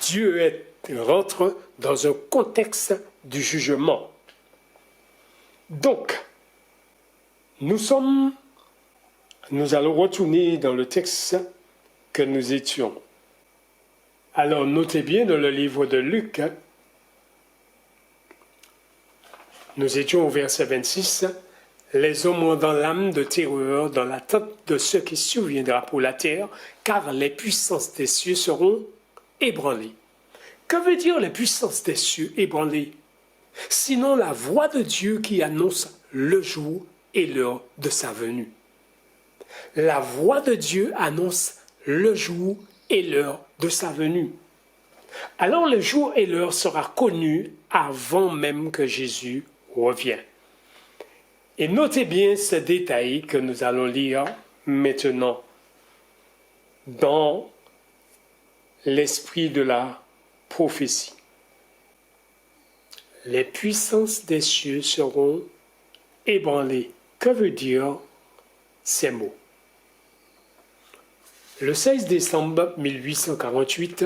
Dieu rentre dans un contexte du jugement. Donc, nous allons retourner dans le texte que nous étions. Alors, notez bien dans le livre de Luc, nous étions au verset 26, « Les hommes ont dans l'âme de terreur, dans l'attente de ce qui surviendra pour la terre, car les puissances des cieux seront ébranlées. » Que veut dire les puissances des cieux ébranlées? Sinon la voix de Dieu qui annonce le jour et l'heure de sa venue. La voix de Dieu annonce le jour et l'heure de sa venue. Alors le jour et l'heure sera connu avant même que Jésus revienne. Et notez bien ce détail que nous allons lire maintenant dans l'esprit de la prophétie. Les puissances des cieux seront ébranlées. Que veut dire ces mots? Le 16 décembre 1848,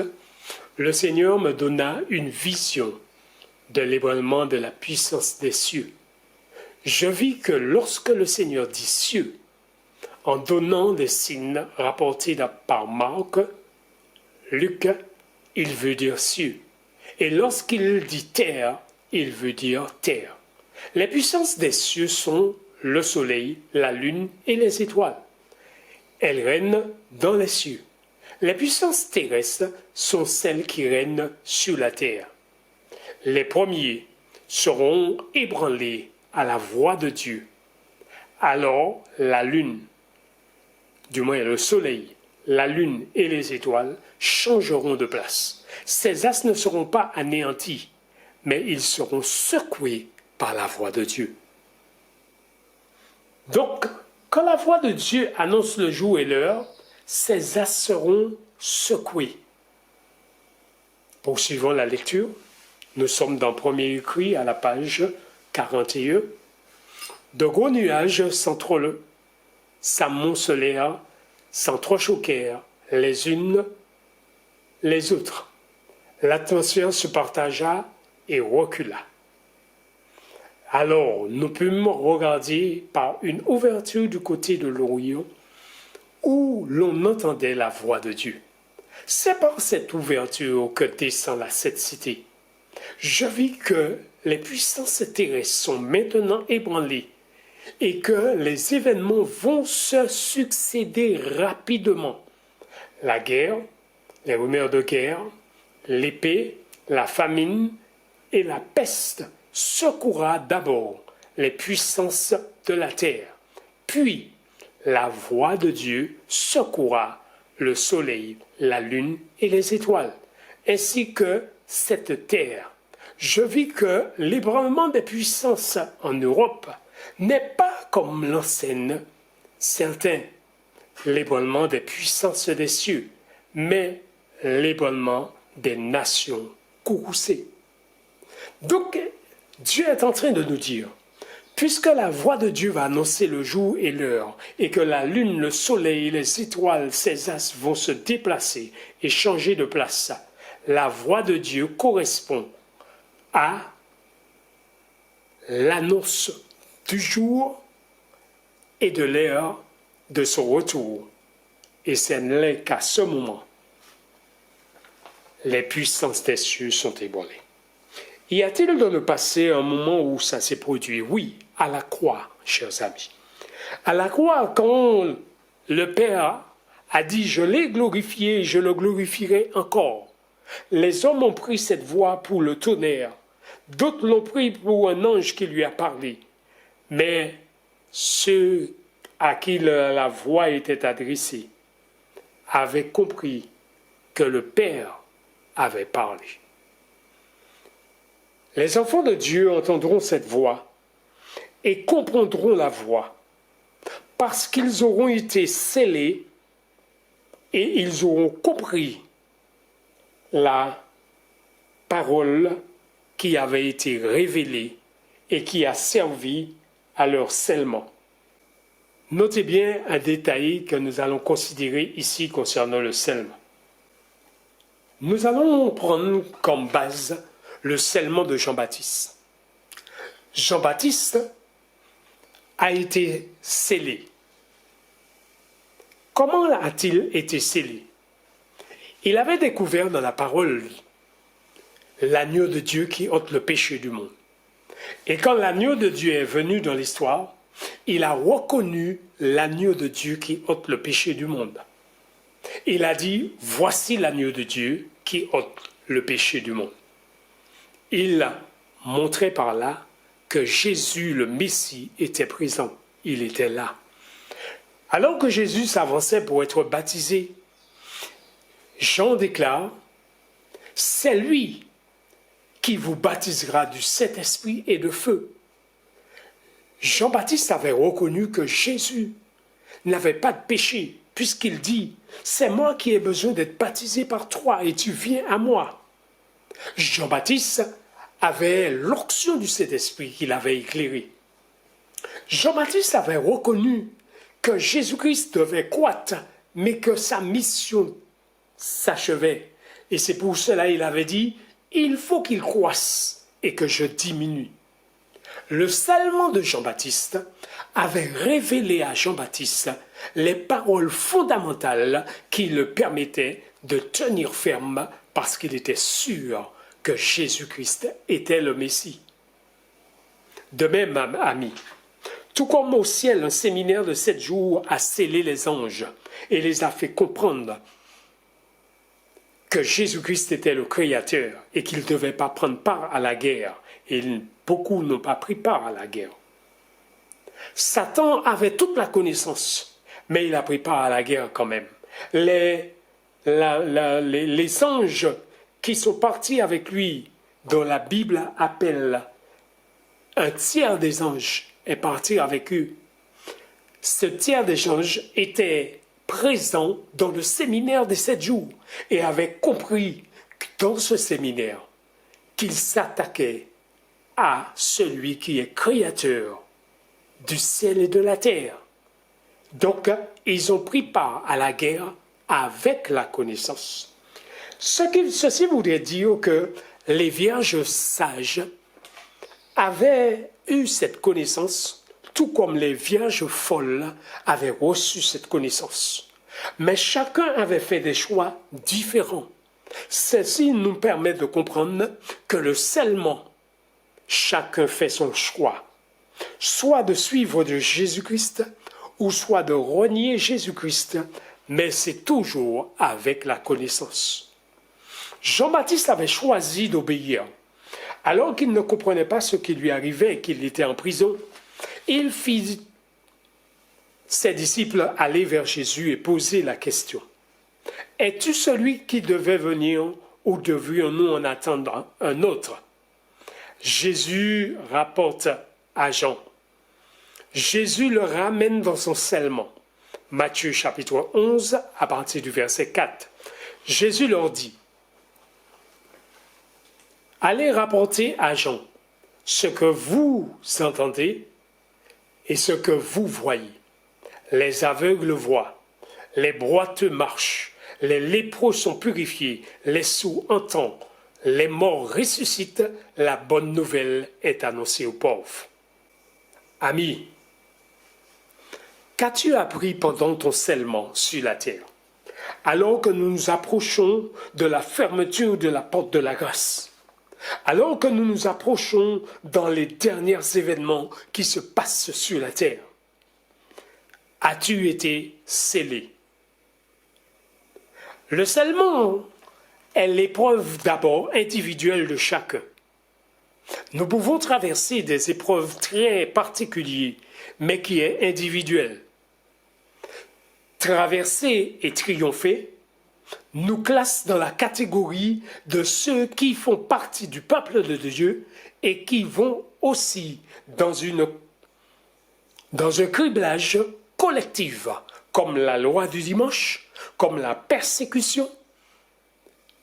le Seigneur me donna une vision de l'ébranlement de la puissance des cieux. Je vis que lorsque le Seigneur dit cieux, en donnant des signes rapportés par Marc, Luc, il veut dire cieux. Et lorsqu'il dit terre, il veut dire terre. Les puissances des cieux sont le soleil, la lune et les étoiles. Elle règne dans les cieux. Les puissances terrestres sont celles qui règnent sur la terre. Les premiers seront ébranlés à la voix de Dieu. Alors la lune, du moins le soleil, la lune et les étoiles changeront de place. Ces astres ne seront pas anéantis, mais ils seront secoués par la voix de Dieu. Donc, quand la voix de Dieu annonce le jour et l'heure, ces astres seront secoués. Poursuivons la lecture. Nous sommes dans Premier écrit à la page 41. De gros nuages s'amoncelèrent, s'entrechoquèrent les unes les autres. L'atmosphère se partagea et recula. Alors nous pûmes regarder par une ouverture du côté de l'Orient où l'on entendait la voix de Dieu. C'est par cette ouverture que descend la cette cité. Je vis que les puissances terrestres sont maintenant ébranlées et que les événements vont se succéder rapidement. La guerre, les rumeurs de guerre, l'épée, la famine et la peste secourra d'abord les puissances de la terre. Puis, la voix de Dieu secourra le soleil, la lune et les étoiles, ainsi que cette terre. Je vis que l'ébranlement des puissances en Europe n'est pas comme l'enseigne certains l'ébranlement des puissances des cieux, mais l'ébranlement des nations courroucées. Donc, Dieu est en train de nous dire, puisque la voix de Dieu va annoncer le jour et l'heure, et que la lune, le soleil, les étoiles, ces astres vont se déplacer et changer de place, la voix de Dieu correspond à l'annonce du jour et de l'heure de son retour. Et ce n'est qu'à ce moment, les puissances des cieux sont ébranlées. Y a-t-il dans le passé un moment où ça s'est produit? Oui, à la croix, chers amis. À la croix, quand le Père a dit « Je l'ai glorifié, je le glorifierai encore », les hommes ont pris cette voix pour le tonnerre, d'autres l'ont pris pour un ange qui lui a parlé. Mais ceux à qui la voix était adressée avaient compris que le Père avait parlé. Les enfants de Dieu entendront cette voix et comprendront la voix parce qu'ils auront été scellés et ils auront compris la parole qui avait été révélée et qui a servi à leur scellement. Notez bien un détail que nous allons considérer ici concernant le scellement. Nous allons prendre comme base le scellement de Jean-Baptiste. Jean-Baptiste a été scellé. Comment a-t-il été scellé? Il avait découvert dans la parole l'agneau de Dieu qui ôte le péché du monde. Et quand l'agneau de Dieu est venu dans l'histoire, il a reconnu l'agneau de Dieu qui ôte le péché du monde. Il a dit, voici l'agneau de Dieu qui ôte le péché du monde. Il montrait par là que Jésus, le Messie, était présent. Il était là. Alors que Jésus s'avançait pour être baptisé, Jean déclare, c'est lui qui vous baptisera du Saint-Esprit et de feu. Jean-Baptiste avait reconnu que Jésus n'avait pas de péché, puisqu'il dit, c'est moi qui ai besoin d'être baptisé par toi et tu viens à moi. Jean-Baptiste avait l'onction du Saint-Esprit qu'il avait éclairé. Jean-Baptiste avait reconnu que Jésus-Christ devait croître, mais que sa mission s'achevait. Et c'est pour cela qu'il avait dit, il faut qu'il croisse et que je diminue. Le salement de Jean-Baptiste avait révélé à Jean-Baptiste les paroles fondamentales qui le permettaient de tenir ferme parce qu'il était sûr que Jésus-Christ était le Messie. De même, amis, Tout comme au ciel, un séminaire de 7 jours a scellé les anges et les a fait comprendre que Jésus-Christ était le Créateur et qu'il ne devait pas prendre part à la guerre. Et beaucoup n'ont pas pris part à la guerre. Satan avait toute la connaissance, mais il a pris part à la guerre quand même. Les anges qui sont partis avec lui, dont la Bible appelle un tiers des anges, est parti avec eux. Ce tiers des anges était présent dans le séminaire des 7 jours et avait compris dans ce séminaire qu'il s'attaquait à celui qui est créateur du ciel et de la terre. Donc, ils ont pris part à la guerre avec la connaissance. Ceci voudrait dire que les vierges sages avaient eu cette connaissance, tout comme les vierges folles avaient reçu cette connaissance. Mais chacun avait fait des choix différents. Ceci nous permet de comprendre que le scellement, chacun fait son choix, soit de suivre de Jésus-Christ ou soit de renier Jésus-Christ, mais c'est toujours avec la connaissance. Jean-Baptiste avait choisi d'obéir. Alors qu'il ne comprenait pas ce qui lui arrivait et qu'il était en prison, il fit ses disciples aller vers Jésus et poser la question. « Es-tu celui qui devait venir ou devions-nous en attendre un autre ?» Jésus rapporte à Jean. Jésus le ramène dans son scellement. Matthieu chapitre 11 à partir du verset 4. Jésus leur dit « Allez rapporter à Jean ce que vous entendez et ce que vous voyez. Les aveugles voient, les boiteux marchent, les lépreux sont purifiés, les sourds entendent, les morts ressuscitent, la bonne nouvelle est annoncée aux pauvres. » Ami, qu'as-tu appris pendant ton scellement sur la terre, alors que nous nous approchons de la fermeture de la porte de la grâce? Alors que nous nous approchons dans les derniers événements qui se passent sur la terre, as-tu été scellé? Le scellement est l'épreuve d'abord individuelle de chacun. Nous pouvons traverser des épreuves très particulières, mais qui est individuelle. Traverser et triompher nous classe dans la catégorie de ceux qui font partie du peuple de Dieu et qui vont aussi dans un criblage collectif, comme la loi du dimanche, comme la persécution.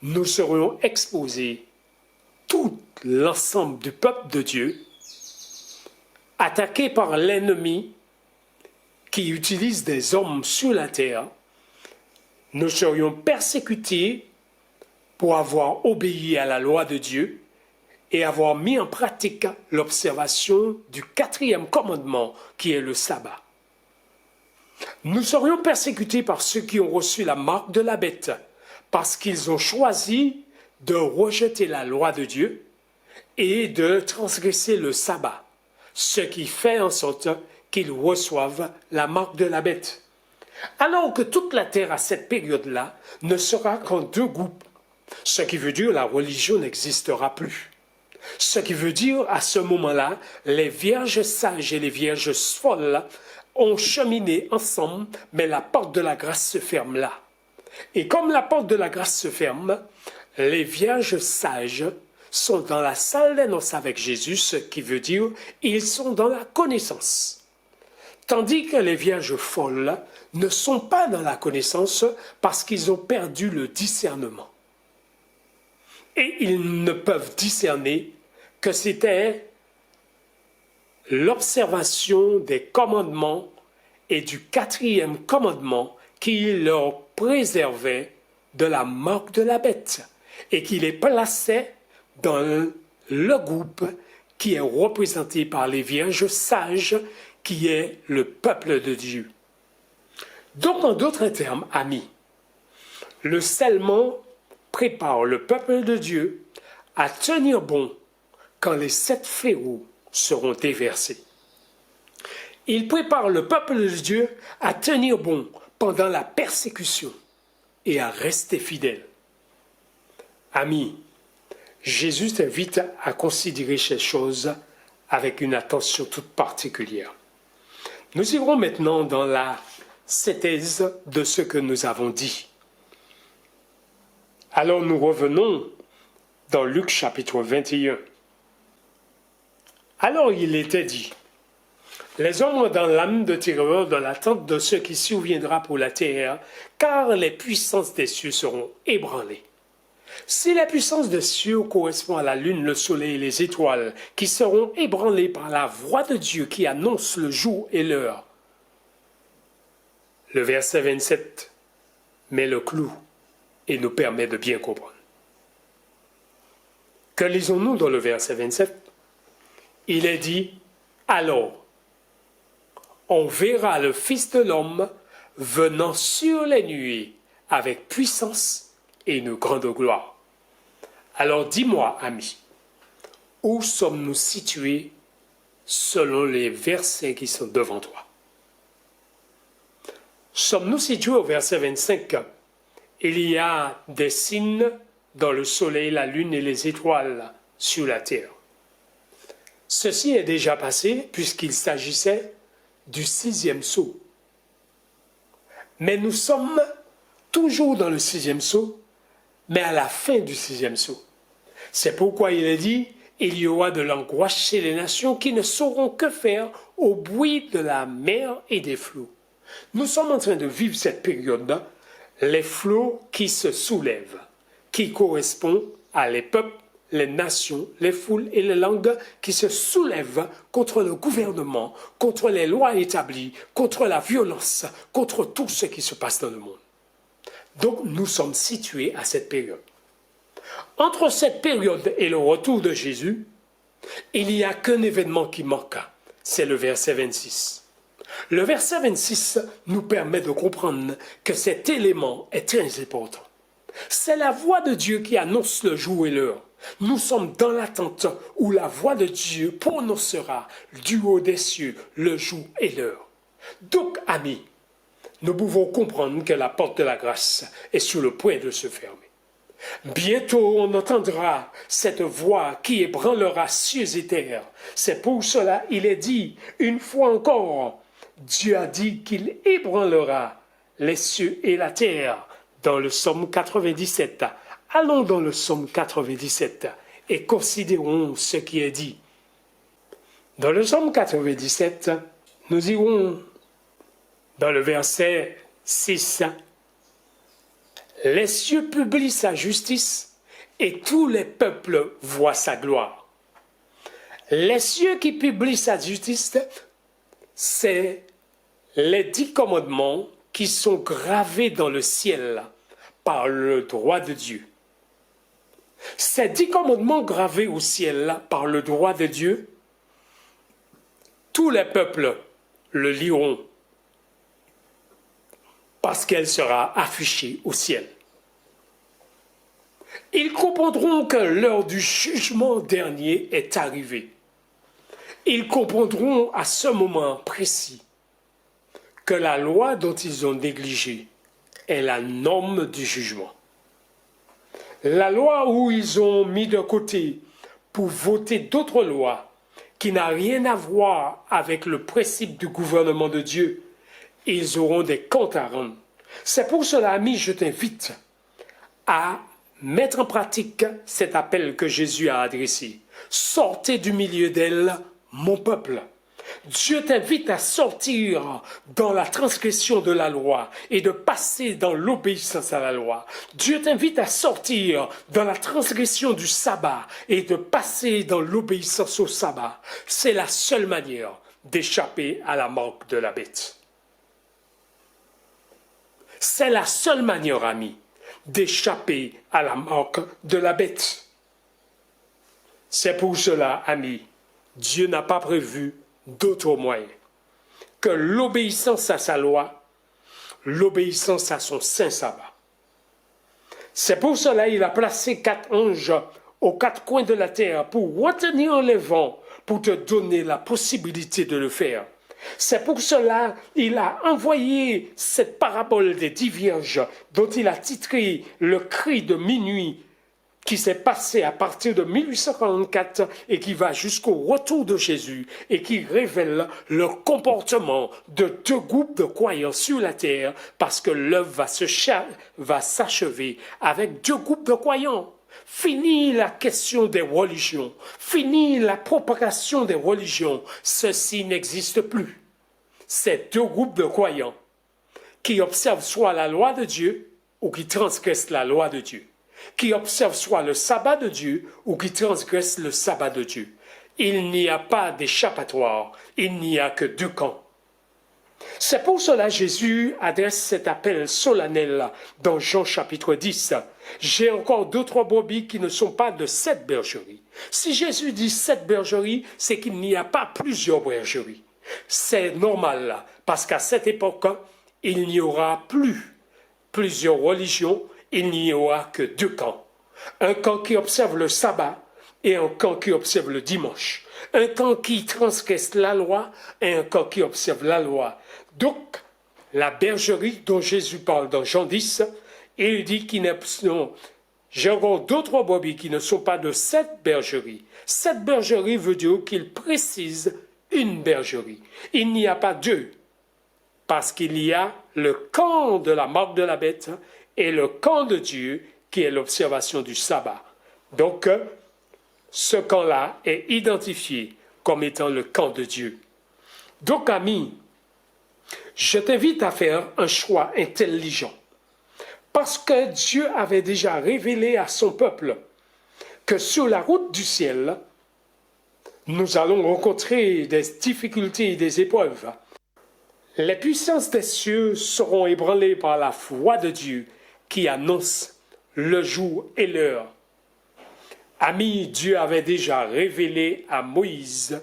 Nous serons exposés, tout l'ensemble du peuple de Dieu, attaqués par l'ennemi qui utilise des hommes sur la terre. Nous serions persécutés pour avoir obéi à la loi de Dieu et avoir mis en pratique l'observation du 4e commandement qui est le sabbat. Nous serions persécutés par ceux qui ont reçu la marque de la bête parce qu'ils ont choisi de rejeter la loi de Dieu et de transgresser le sabbat, ce qui fait en sorte qu'ils reçoivent la marque de la bête. Alors que toute la terre à cette période-là ne sera qu'en 2 groupes, ce qui veut dire la religion n'existera plus. Ce qui veut dire à ce moment-là, les vierges sages et les vierges folles ont cheminé ensemble, mais la porte de la grâce se ferme là. Et comme la porte de la grâce se ferme, les vierges sages sont dans la salle des noces avec Jésus, ce qui veut dire ils sont dans la connaissance. Tandis que les vierges folles ne sont pas dans la connaissance parce qu'ils ont perdu le discernement. Et ils ne peuvent discerner que c'était l'observation des commandements et du 4e commandement qui leur préservait de la marque de la bête et qui les plaçait dans le groupe qui est représenté par les vierges sages, qui est le peuple de Dieu. Donc, en d'autres termes, amis, le scellement prépare le peuple de Dieu à tenir bon quand les 7 fléaux seront déversés. Il prépare le peuple de Dieu à tenir bon pendant la persécution et à rester fidèle. Amis, Jésus t'invite à considérer ces choses avec une attention toute particulière. Nous irons maintenant dans la synthèse de ce que nous avons dit. Alors nous revenons dans Luc chapitre 21. Alors il était dit, les hommes ont dans l'âme de terreur dans l'attente de ce qui surviendra pour la terre, car les puissances des cieux seront ébranlées. Si la puissance des cieux correspond à la lune, le soleil et les étoiles, qui seront ébranlées par la voix de Dieu qui annonce le jour et l'heure, le verset 27 met le clou et nous permet de bien comprendre. Que lisons-nous dans le verset 27 ? Il est dit, alors, on verra le Fils de l'homme venant sur les nuées avec puissance et une grande gloire. Alors dis-moi, ami, où sommes-nous situés selon les versets qui sont devant toi? Sommes-nous situés au verset 25? Il y a des signes dans le soleil, la lune et les étoiles sur la terre. Ceci est déjà passé puisqu'il s'agissait du 6e sceau. Mais nous sommes toujours dans le 6e sceau, mais à la fin du 6e sceau. C'est pourquoi il est dit, il y aura de l'angoisse chez les nations qui ne sauront que faire au bruit de la mer et des flots. Nous sommes en train de vivre cette période, les flots qui se soulèvent, qui correspondent à les peuples, les nations, les foules et les langues qui se soulèvent contre le gouvernement, contre les lois établies, contre la violence, contre tout ce qui se passe dans le monde. Donc nous sommes situés à cette période. Entre cette période et le retour de Jésus, il n'y a qu'un événement qui manque, c'est le verset 26. Le verset 26 nous permet de comprendre que cet élément est très important. C'est la voix de Dieu qui annonce le jour et l'heure. Nous sommes dans l'attente où la voix de Dieu prononcera du haut des cieux le jour et l'heure. Donc, amis, nous pouvons comprendre que la porte de la grâce est sur le point de se fermer. Bientôt on entendra cette voix qui ébranlera cieux et terre. C'est pour cela il est dit, une fois encore, Dieu a dit qu'il ébranlera les cieux et la terre dans le psaume 97. Allons dans le psaume 97 et considérons ce qui est dit. Dans le psaume 97, nous irons dans le verset 6. Les cieux publient sa justice et tous les peuples voient sa gloire. Les cieux qui publient sa justice, c'est les 10 commandements qui sont gravés dans le ciel par le droit de Dieu. Ces 10 commandements gravés au ciel par le droit de Dieu, tous les peuples le liront parce qu'elle sera affichée au ciel. Ils comprendront que l'heure du jugement dernier est arrivée. Ils comprendront à ce moment précis que la loi dont ils ont négligé est la norme du jugement. La loi où ils ont mis de côté pour voter d'autres lois qui n'a rien à voir avec le principe du gouvernement de Dieu, ils auront des comptes à rendre. C'est pour cela, ami, je t'invite à mettre en pratique cet appel que Jésus a adressé. Sortez du milieu d'elle, mon peuple. Dieu t'invite à sortir dans la transgression de la loi et de passer dans l'obéissance à la loi. Dieu t'invite à sortir dans la transgression du sabbat et de passer dans l'obéissance au sabbat. C'est la seule manière d'échapper à la marque de la bête. C'est la seule manière, ami, d'échapper à la marque de la bête. C'est pour cela, ami, Dieu n'a pas prévu d'autre moyen que l'obéissance à sa loi, l'obéissance à son saint sabbat. C'est pour cela qu'il a placé 4 anges aux 4 coins de la terre pour retenir les vents, pour te donner la possibilité de le faire. C'est pour cela qu'il a envoyé cette parabole des 10 vierges dont il a titré le cri de minuit qui s'est passé à partir de 1844 et qui va jusqu'au retour de Jésus et qui révèle le comportement de deux groupes de croyants sur la terre parce que l'œuvre va s'achever avec deux groupes de croyants. Fini la question des religions, fini la propagation des religions, ceci n'existe plus. C'est deux groupes de croyants qui observent soit la loi de Dieu ou qui transgressent la loi de Dieu, qui observent soit le sabbat de Dieu ou qui transgressent le sabbat de Dieu. Il n'y a pas d'échappatoire, il n'y a que deux camps. C'est pour cela que Jésus adresse cet appel solennel dans Jean chapitre 10. J'ai encore d'autres brebis qui ne sont pas de cette bergerie. Si Jésus dit cette bergerie, c'est qu'il n'y a pas plusieurs bergeries. C'est normal, parce qu'à cette époque, il n'y aura plus plusieurs religions, il n'y aura que deux camps. Un camp qui observe le sabbat et un camp qui observe le dimanche. Un camp qui transgresse la loi et un camp qui observe la loi. Donc, la bergerie dont Jésus parle dans Jean 10, il dit qu'il n'y a j'ai encore d'autres brebis qui ne sont pas de cette bergerie. Cette bergerie veut dire qu'il précise une bergerie. Il n'y a pas deux, parce qu'il y a le camp de la marque de la bête et le camp de Dieu qui est l'observation du sabbat. Donc, ce camp-là est identifié comme étant le camp de Dieu. Donc, amis, je t'invite à faire un choix intelligent. Parce que Dieu avait déjà révélé à son peuple que sur la route du ciel, nous allons rencontrer des difficultés et des épreuves. Les puissances des cieux seront ébranlées par la voix de Dieu qui annonce le jour et l'heure. Ami, Dieu avait déjà révélé à Moïse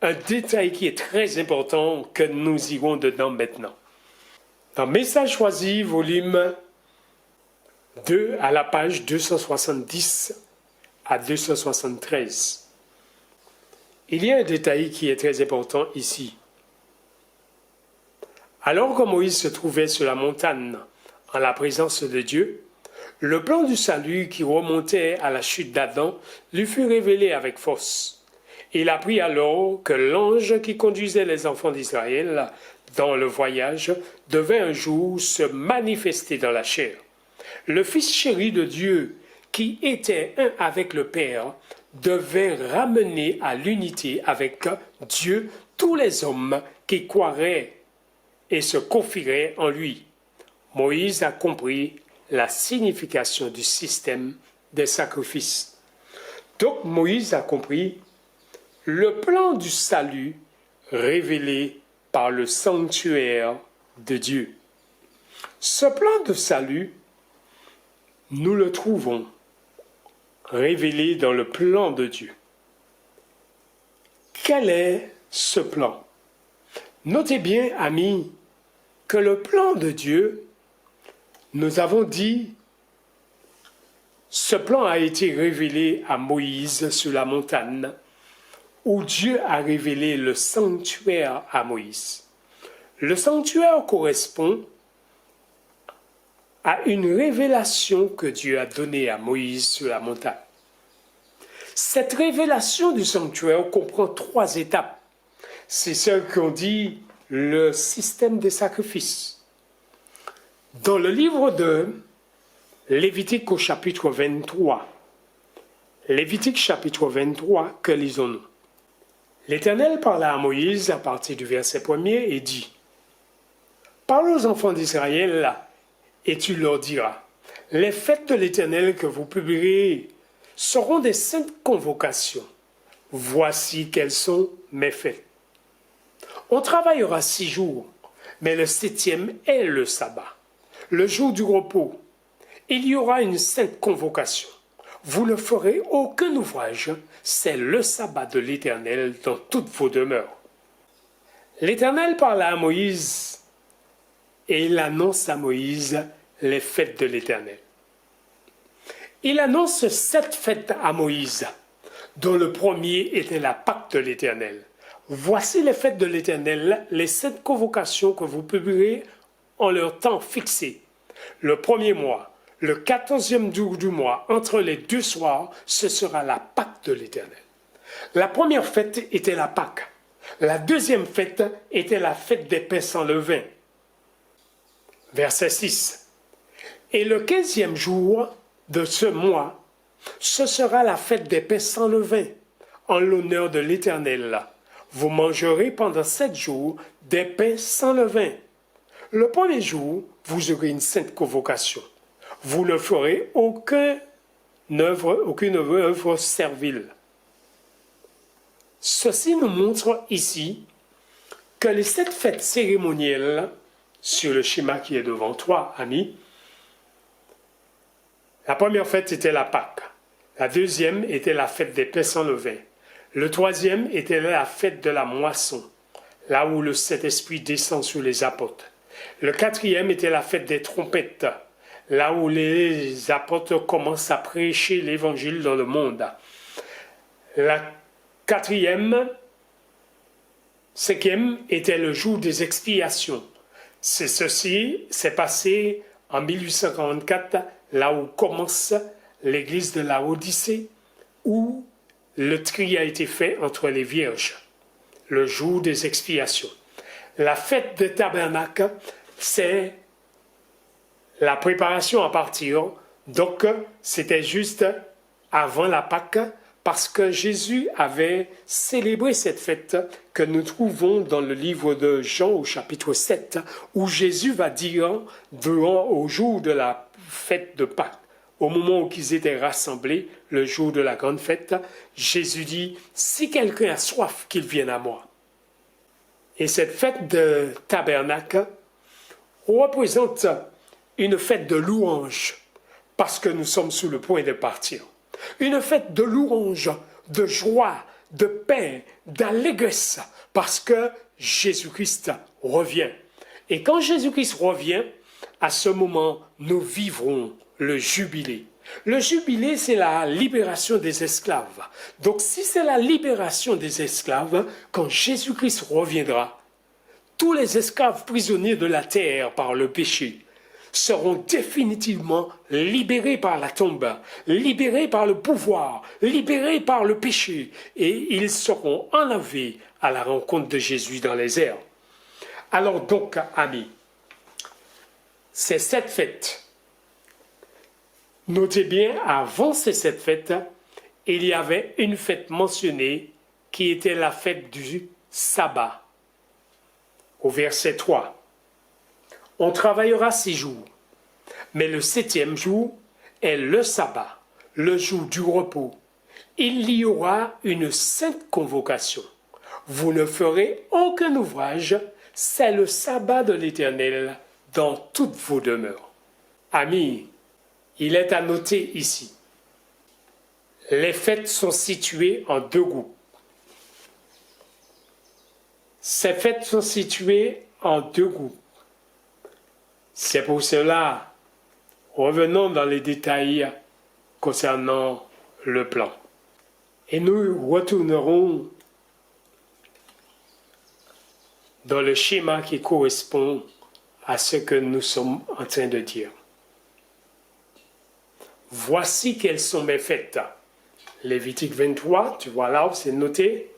un détail qui est très important que nous irons dedans maintenant. Dans Message choisi, volume 2, à la page 270 à 273. Il y a un détail qui est très important ici. Alors que Moïse se trouvait sur la montagne en la présence de Dieu, le plan du salut qui remontait à la chute d'Adam lui fut révélé avec force. Il apprit alors que l'ange qui conduisait les enfants d'Israël dans le voyage devait un jour se manifester dans la chair. Le Fils chéri de Dieu, qui était un avec le Père, devait ramener à l'unité avec Dieu tous les hommes qui croiraient et se confieraient en lui. Moïse a compris la signification du système des sacrifices. Donc Moïse a compris le plan du salut révélé par le sanctuaire de Dieu. Ce plan de salut, nous le trouvons révélé dans le plan de Dieu. Quel est ce plan? Notez bien, amis, que le plan de Dieu, nous avons dit, ce plan a été révélé à Moïse sur la montagne, où Dieu a révélé le sanctuaire à Moïse. Le sanctuaire correspond à une révélation que Dieu a donnée à Moïse sur la montagne. Cette révélation du sanctuaire comprend 3 étapes. C'est ce qu'on dit le système des sacrifices. Dans le livre de Lévitique au chapitre 23, Lévitique chapitre 23, que lisons-nous? L'Éternel parla à Moïse à partir du verset 1er et dit « Parle aux enfants d'Israël et tu leur diras, les fêtes de l'Éternel que vous publierez seront des saintes convocations. Voici quelles sont mes fêtes. On travaillera 6 jours, mais le 7e est le sabbat, le jour du repos. Il y aura une sainte convocation. Vous ne ferez aucun ouvrage, c'est le sabbat de l'Éternel dans toutes vos demeures. » L'Éternel parla à Moïse et il annonce à Moïse les fêtes de l'Éternel. Il annonce 7 fêtes à Moïse, dont le premier était la Pâque de l'Éternel. Voici les fêtes de l'Éternel, les 7 convocations que vous publierez en leur temps fixé. Le premier mois, le 14e jour du mois, entre les 2 soirs, ce sera la Pâque de l'Éternel. La première fête était la Pâque. La deuxième fête était la fête des pains sans levain. Verset 6. Et le 15e jour de ce mois, ce sera la fête des pains sans levain, en l'honneur de l'Éternel. Vous mangerez pendant 7 jours des pains sans levain. Le premier jour, vous aurez une sainte convocation. Vous ne ferez aucune œuvre servile. Ceci nous montre ici que les 7 fêtes cérémonielles, sur le schéma qui est devant toi, ami, la première fête était la Pâque. La deuxième était la fête des pains sans levain. Le troisième était la fête de la moisson, là où le Saint-Esprit descend sur les apôtres. Le quatrième était la fête des trompettes, là où les apôtres commencent à prêcher l'évangile dans le monde. La cinquième était le jour des expiations. Ceci s'est passé en 1844, là où commence l'église de la Odyssée, où le tri a été fait entre les vierges, le jour des expiations. La fête des tabernacles, c'est la préparation à partir. Donc, c'était juste avant la Pâque, parce que Jésus avait célébré cette fête que nous trouvons dans le livre de Jean au chapitre 7, où Jésus va dire, au jour de la fête de Pâques, au moment où ils étaient rassemblés, le jour de la grande fête, Jésus dit, si quelqu'un a soif, qu'il vienne à moi. Et cette fête de tabernacle représente une fête de louange, parce que nous sommes sur le point de partir. Une fête de louange, de joie, de paix, d'allégresse, parce que Jésus-Christ revient. Et quand Jésus-Christ revient, à ce moment, nous vivrons le jubilé. Le jubilé, c'est la libération des esclaves. Donc, si c'est la libération des esclaves, quand Jésus-Christ reviendra, tous les esclaves prisonniers de la terre par le péché seront définitivement libérés par la tombe, libérés par le pouvoir, libérés par le péché, et ils seront enlevés à la rencontre de Jésus dans les airs. Alors donc, amis, ces 7 fêtes, notez bien, avant ces 7 fêtes, il y avait une fête mentionnée qui était la fête du sabbat. Au verset 3. On travaillera 6 jours, mais le 7e jour est le sabbat, le jour du repos. Il y aura une sainte convocation. Vous ne ferez aucun ouvrage, c'est le sabbat de l'Éternel dans toutes vos demeures. Amis, il est à noter ici, les fêtes sont situées en 2 groupes. Ces fêtes sont situées en 2 groupes. C'est pour cela, revenons dans les détails concernant le plan. Et nous retournerons dans le schéma qui correspond à ce que nous sommes en train de dire. Voici quelles sont mes fêtes. Lévitique 23, tu vois là où c'est noté.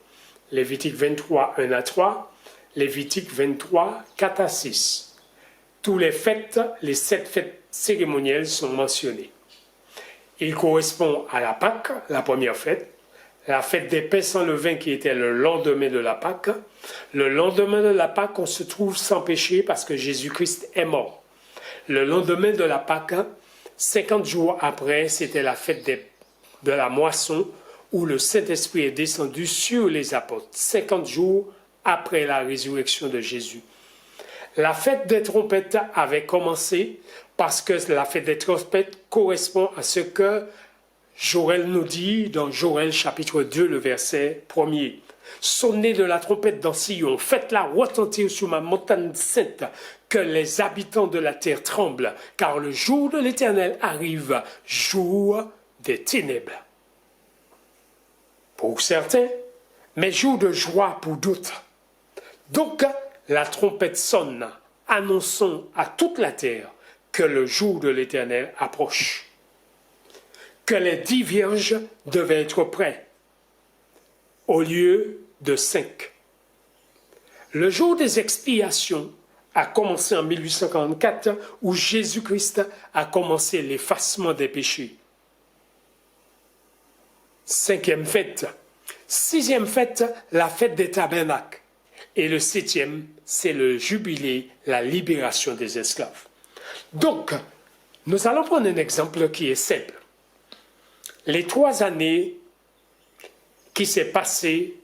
Lévitique 23, 1 à 3. Lévitique 23, 4 à 6. Tous les 7 fêtes cérémonielles sont mentionnées. Il correspond à la Pâque, la première fête, la fête des pains sans levain qui était le lendemain de la Pâque. Le lendemain de la Pâque, on se trouve sans péché parce que Jésus-Christ est mort. Le lendemain de la Pâque, 50 jours après, c'était la fête de la moisson où le Saint-Esprit est descendu sur les apôtres, 50 jours après la résurrection de Jésus. La fête des trompettes avait commencé parce que la fête des trompettes correspond à ce que Joël nous dit dans Joël chapitre 2, le verset 1er. Sonnez de la trompette dans Sion, faites-la retentir sur ma montagne sainte, que les habitants de la terre tremblent, car le jour de l'Éternel arrive, jour des ténèbres. Pour certains, mais jour de joie pour d'autres. Donc, la trompette sonne, annonçant à toute la terre que le jour de l'Éternel approche, que les 10 vierges devaient être prêts, au lieu de 5. Le jour des expiations a commencé en 1844, où Jésus-Christ a commencé l'effacement des péchés. 5e fête. 6e fête, la fête des tabernacles. Et le 7e, c'est le jubilé, la libération des esclaves. Donc, nous allons prendre un exemple qui est simple. Les 3 années qui s'est passées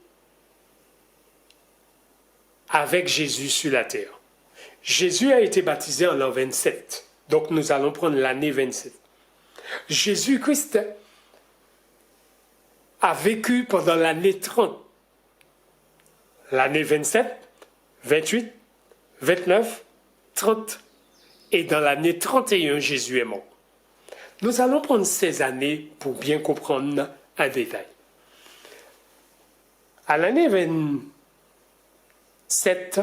avec Jésus sur la terre. Jésus a été baptisé en l'an 27. Donc nous allons prendre l'année 27. Jésus-Christ a vécu pendant l'année 30. L'année 27, 28, 29, 30. Et dans l'année 31, Jésus est mort. Nous allons prendre ces années pour bien comprendre un détail. À l'année 27,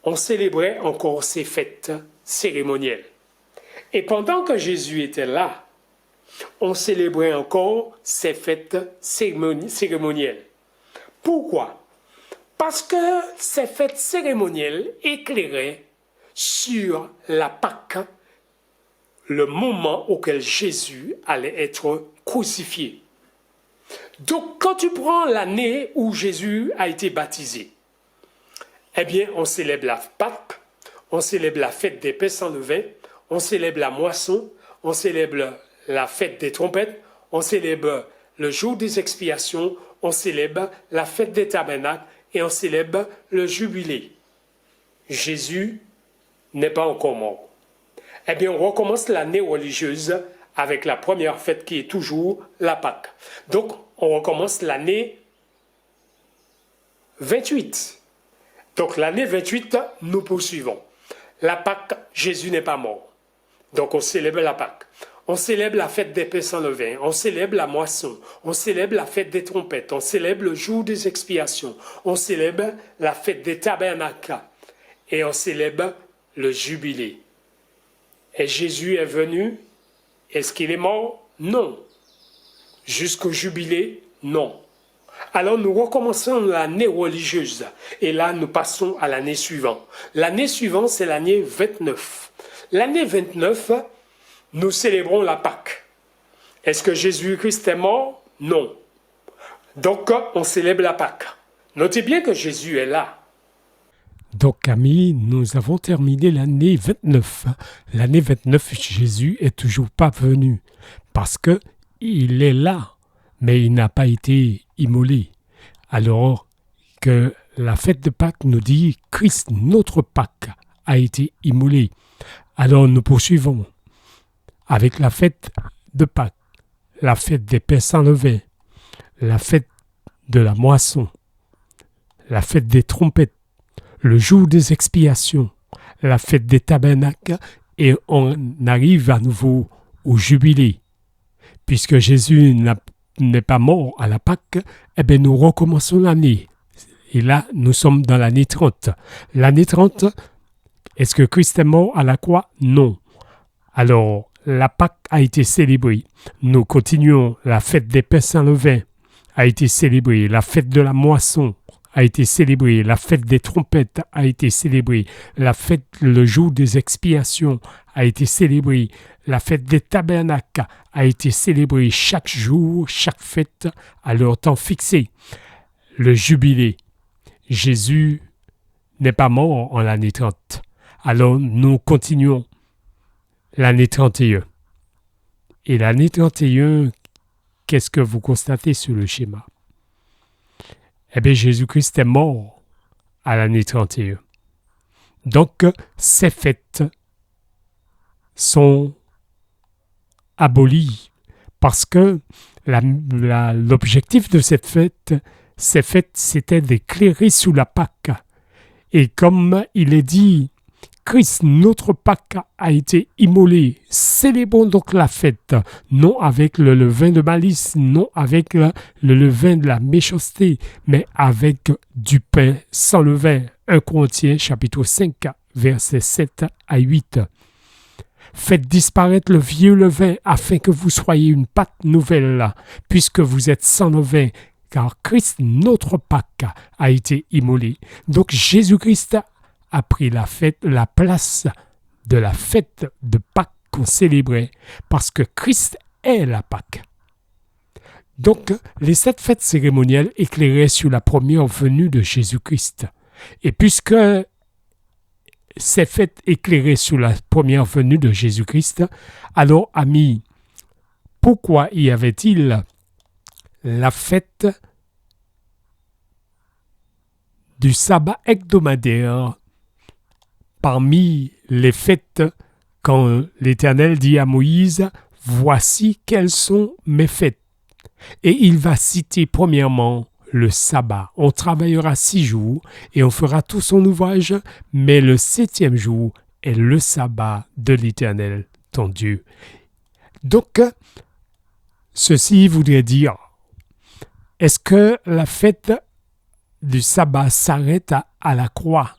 on célébrait encore ces fêtes cérémonielles. Et pendant que Jésus était là, on célébrait encore ces fêtes cérémonielles. Pourquoi? Parce que ces fêtes cérémonielles éclairaient sur la Pâque, le moment auquel Jésus allait être crucifié. Donc, quand tu prends l'année où Jésus a été baptisé, eh bien, on célèbre la Pâque, on célèbre la fête des pains sans levain, on célèbre la moisson, on célèbre la fête des trompettes, on célèbre le jour des expiations, on célèbre la fête des tabernacles et on célèbre le jubilé. Jésus n'est pas encore mort. Eh bien, on recommence l'année religieuse avec la première fête qui est toujours la Pâque. Donc, on recommence l'année 28. Donc, l'année 28, nous poursuivons. La Pâque, Jésus n'est pas mort. Donc, on célèbre la Pâque. On célèbre la fête des pains sans levain. On célèbre la moisson. On célèbre la fête des trompettes. On célèbre le jour des expiations. On célèbre la fête des tabernacles. Et on célèbre le jubilé. Et Jésus est venu. Est-ce qu'il est mort? Non. Jusqu'au jubilé? Non. Alors nous recommençons l'année religieuse. Et là, nous passons à l'année suivante. L'année suivante, c'est l'année 29. L'année 29, nous célébrons la Pâque. Est-ce que Jésus-Christ est mort? Non. Donc, on célèbre la Pâque. Notez bien que Jésus est là. Donc, amis, nous avons terminé l'année 29. L'année 29, Jésus est toujours pas venu parce que il est là, mais il n'a pas été immolé. Alors que la fête de Pâques nous dit Christ, notre Pâque, a été immolé. Alors nous poursuivons avec la fête de Pâques, la fête des pains sans levain, la fête de la moisson, la fête des trompettes, le jour des expiations, la fête des tabernacles, et on arrive à nouveau au jubilé. Puisque Jésus n'est pas mort à la Pâque, eh bien nous recommençons l'année. Et là, nous sommes dans l'année 30. L'année 30, est-ce que Christ est mort à la croix? Non. Alors, la Pâque a été célébrée. Nous continuons. La fête des pains sans levain a été célébrée. La fête de la moisson a été célébrée. La fête des trompettes a été célébrée. La fête, le jour des expiations a été célébrée. La fête des tabernacles a été célébrée chaque jour, chaque fête à leur temps fixé. Le jubilé. Jésus n'est pas mort en l'année 30. Alors nous continuons l'année 31. Et l'année 31, qu'est-ce que vous constatez sur le schéma? Eh bien, Jésus-Christ est mort à l'année 31. Donc, ces fêtes sont abolies parce que l'objectif de ces fêtes, c'était d'éclairer sous la Pâque. Et comme il est dit Christ, notre Pâques, a été immolé. Célébrons donc la fête, non avec le levain de malice, non avec le levain de la méchanceté, mais avec du pain sans levain. 1 Corinthiens chapitre 5, versets 7 à 8. Faites disparaître le vieux levain afin que vous soyez une pâte nouvelle, puisque vous êtes sans levain, car Christ, notre Pâques, a été immolé. Donc Jésus-Christ a pris la place de la fête de Pâques qu'on célébrait, parce que Christ est la Pâque. Donc, les 7 fêtes cérémonielles éclairaient sur la première venue de Jésus-Christ. Et puisque ces fêtes éclairaient sur la première venue de Jésus-Christ, alors, amis, pourquoi y avait-il la fête du sabbat hebdomadaire parmi les fêtes quand l'Éternel dit à Moïse « Voici quelles sont mes fêtes ». Et il va citer premièrement le sabbat. On travaillera 6 jours et on fera tout son ouvrage, mais le 7e jour est le sabbat de l'Éternel, ton Dieu. Donc, ceci voudrait dire, est-ce que la fête du sabbat s'arrête à la croix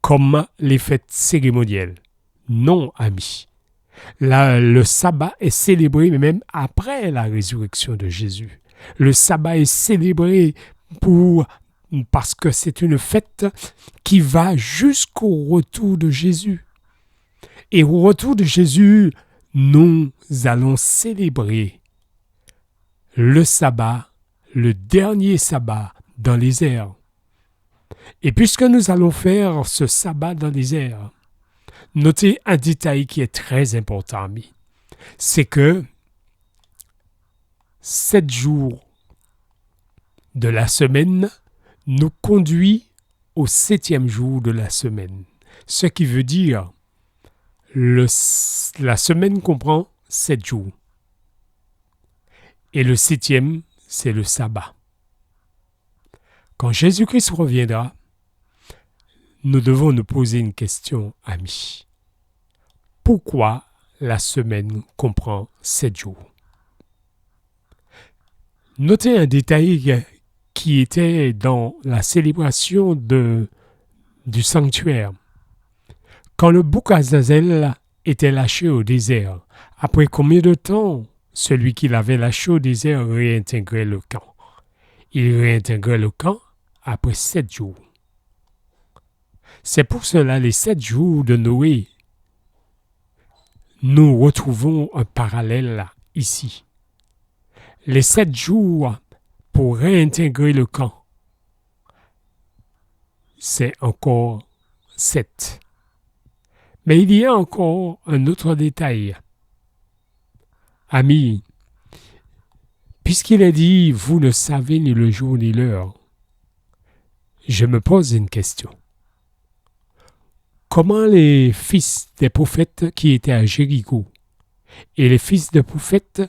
comme les fêtes cérémonielles? Non, amis. Là, le sabbat est célébré même après la résurrection de Jésus. Le sabbat est célébré parce que c'est une fête qui va jusqu'au retour de Jésus. Et au retour de Jésus, nous allons célébrer le sabbat, le dernier sabbat dans les airs. Et puisque nous allons faire ce sabbat dans les airs, notez un détail qui est très important, amis. C'est que 7 jours de la semaine nous conduit au 7e jour de la semaine. Ce qui veut dire la semaine comprend 7 jours. Et le 7e, c'est le sabbat. Quand Jésus-Christ reviendra, nous devons nous poser une question, amis. Pourquoi la semaine comprend 7 jours? Notez un détail qui était dans la célébration du sanctuaire. Quand le bouc Azazel était lâché au désert, après combien de temps celui qui l'avait lâché au désert réintégrait le camp? Il réintégrait le camp après 7 jours. C'est pour cela les 7 jours de Noé, nous retrouvons un parallèle ici. Les 7 jours pour réintégrer le camp, c'est encore 7. Mais il y a encore un autre détail. Amis, puisqu'il est dit « Vous ne savez ni le jour ni l'heure », je me pose une question. Comment les fils des prophètes qui étaient à Jéricho et les fils des prophètes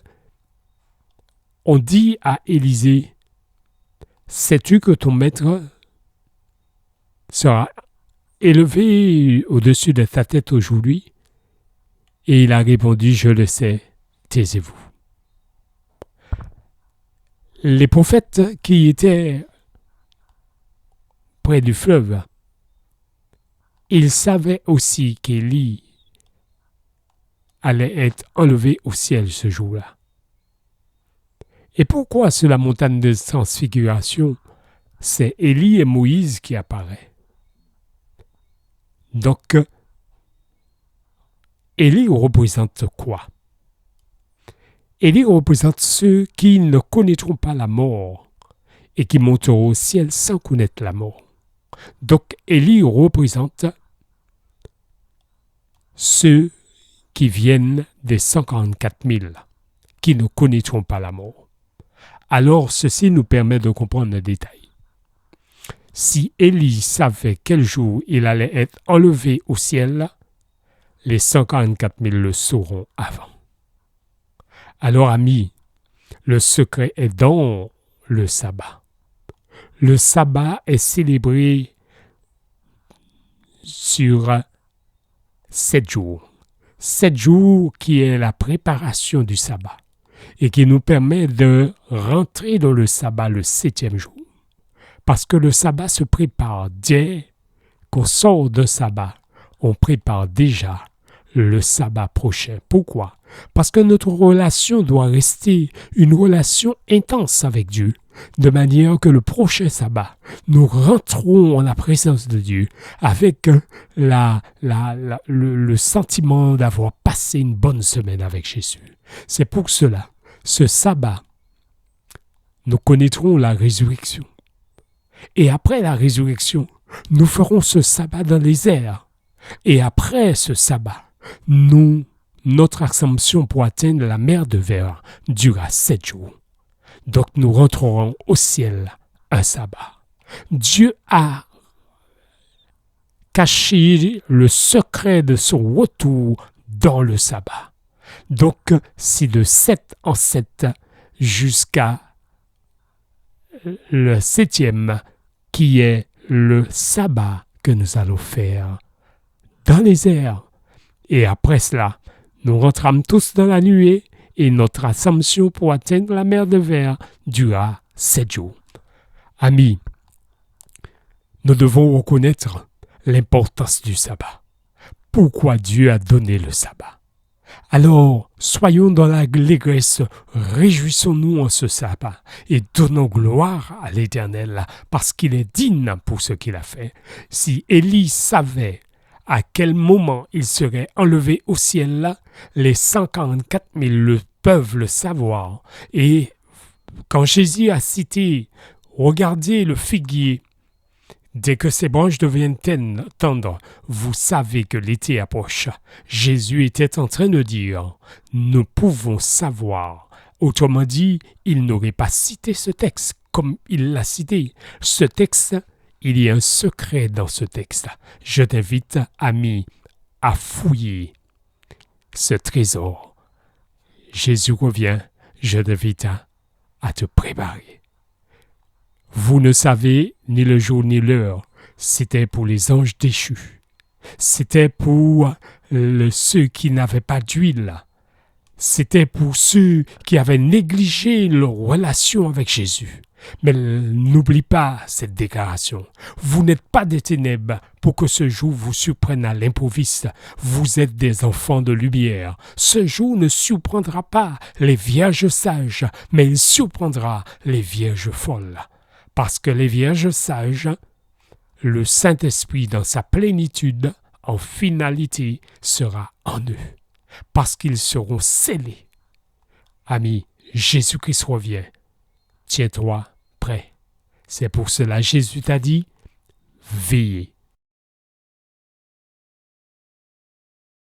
ont dit à Élisée, « Sais-tu que ton maître sera élevé au-dessus de ta tête aujourd'hui ?» Et il a répondu, « Je le sais, taisez-vous. » Les prophètes qui étaient près du fleuve, ils savaient aussi qu'Élie allait être enlevé au ciel ce jour-là. Et pourquoi sur la montagne de transfiguration, c'est Élie et Moïse qui apparaissent? Donc, Élie représente quoi? Élie représente ceux qui ne connaîtront pas la mort et qui monteront au ciel sans connaître la mort. Donc, Élie représente ceux qui viennent des 144 000, qui ne connaîtront pas la mort. Alors, ceci nous permet de comprendre un détail. Si Élie savait quel jour il allait être enlevé au ciel, les 144 000 le sauront avant. Alors, amis, le secret est dans le sabbat. Le sabbat est célébré sur 7 jours. 7 jours qui est la préparation du sabbat et qui nous permet de rentrer dans le sabbat le 7e jour. Parce que le sabbat se prépare dès qu'on sort de sabbat, on prépare déjà le sabbat prochain. Pourquoi? Parce que notre relation doit rester une relation intense avec Dieu, de manière que le prochain sabbat, nous rentrons en la présence de Dieu avec le sentiment d'avoir passé une bonne semaine avec Jésus. C'est pour cela, ce sabbat, nous connaîtrons la résurrection. Et après la résurrection, nous ferons ce sabbat dans les airs. Et après ce sabbat, notre ascension pour atteindre la mer de Verre durera 7 jours. Donc nous rentrerons au ciel un sabbat. Dieu a caché le secret de son retour dans le sabbat. Donc c'est de 7 en 7 jusqu'à le 7e qui est le sabbat que nous allons faire dans les airs. Et après cela, nous rentrâmes tous dans la nuée et notre ascension pour atteindre la mer de Verre durera 7 jours. Amis, nous devons reconnaître l'importance du sabbat. Pourquoi Dieu a donné le sabbat? Alors, soyons dans l'allégresse, réjouissons-nous en ce sabbat et donnons gloire à l'Éternel parce qu'il est digne pour ce qu'il a fait. Si Élie savait à quel moment il serait enlevé au ciel, les 144 000 peuvent le savoir. Et quand Jésus a cité « Regardez le figuier », dès que ses branches deviennent tendres, vous savez que l'été approche. Jésus était en train de dire « Nous pouvons savoir ». Autrement dit, il n'aurait pas cité ce texte comme il l'a cité. Ce texte, il y a un secret dans ce texte. Je t'invite, ami, à fouiller ce trésor. Jésus revient, je t'invite à te préparer. Vous ne savez ni le jour ni l'heure. C'était pour les anges déchus. C'était pour ceux qui n'avaient pas d'huile. C'était pour ceux qui avaient négligé leur relation avec Jésus. Mais n'oublie pas cette déclaration. Vous n'êtes pas des ténèbres pour que ce jour vous surprenne à l'improviste. Vous êtes des enfants de lumière. Ce jour ne surprendra pas les vierges sages, mais il surprendra les vierges folles. Parce que les vierges sages, le Saint-Esprit dans sa plénitude, en finalité, sera en eux. Parce qu'ils seront scellés. Ami, Jésus-Christ revient. Tiens-toi prêt. C'est pour cela Jésus t'a dit, veillez.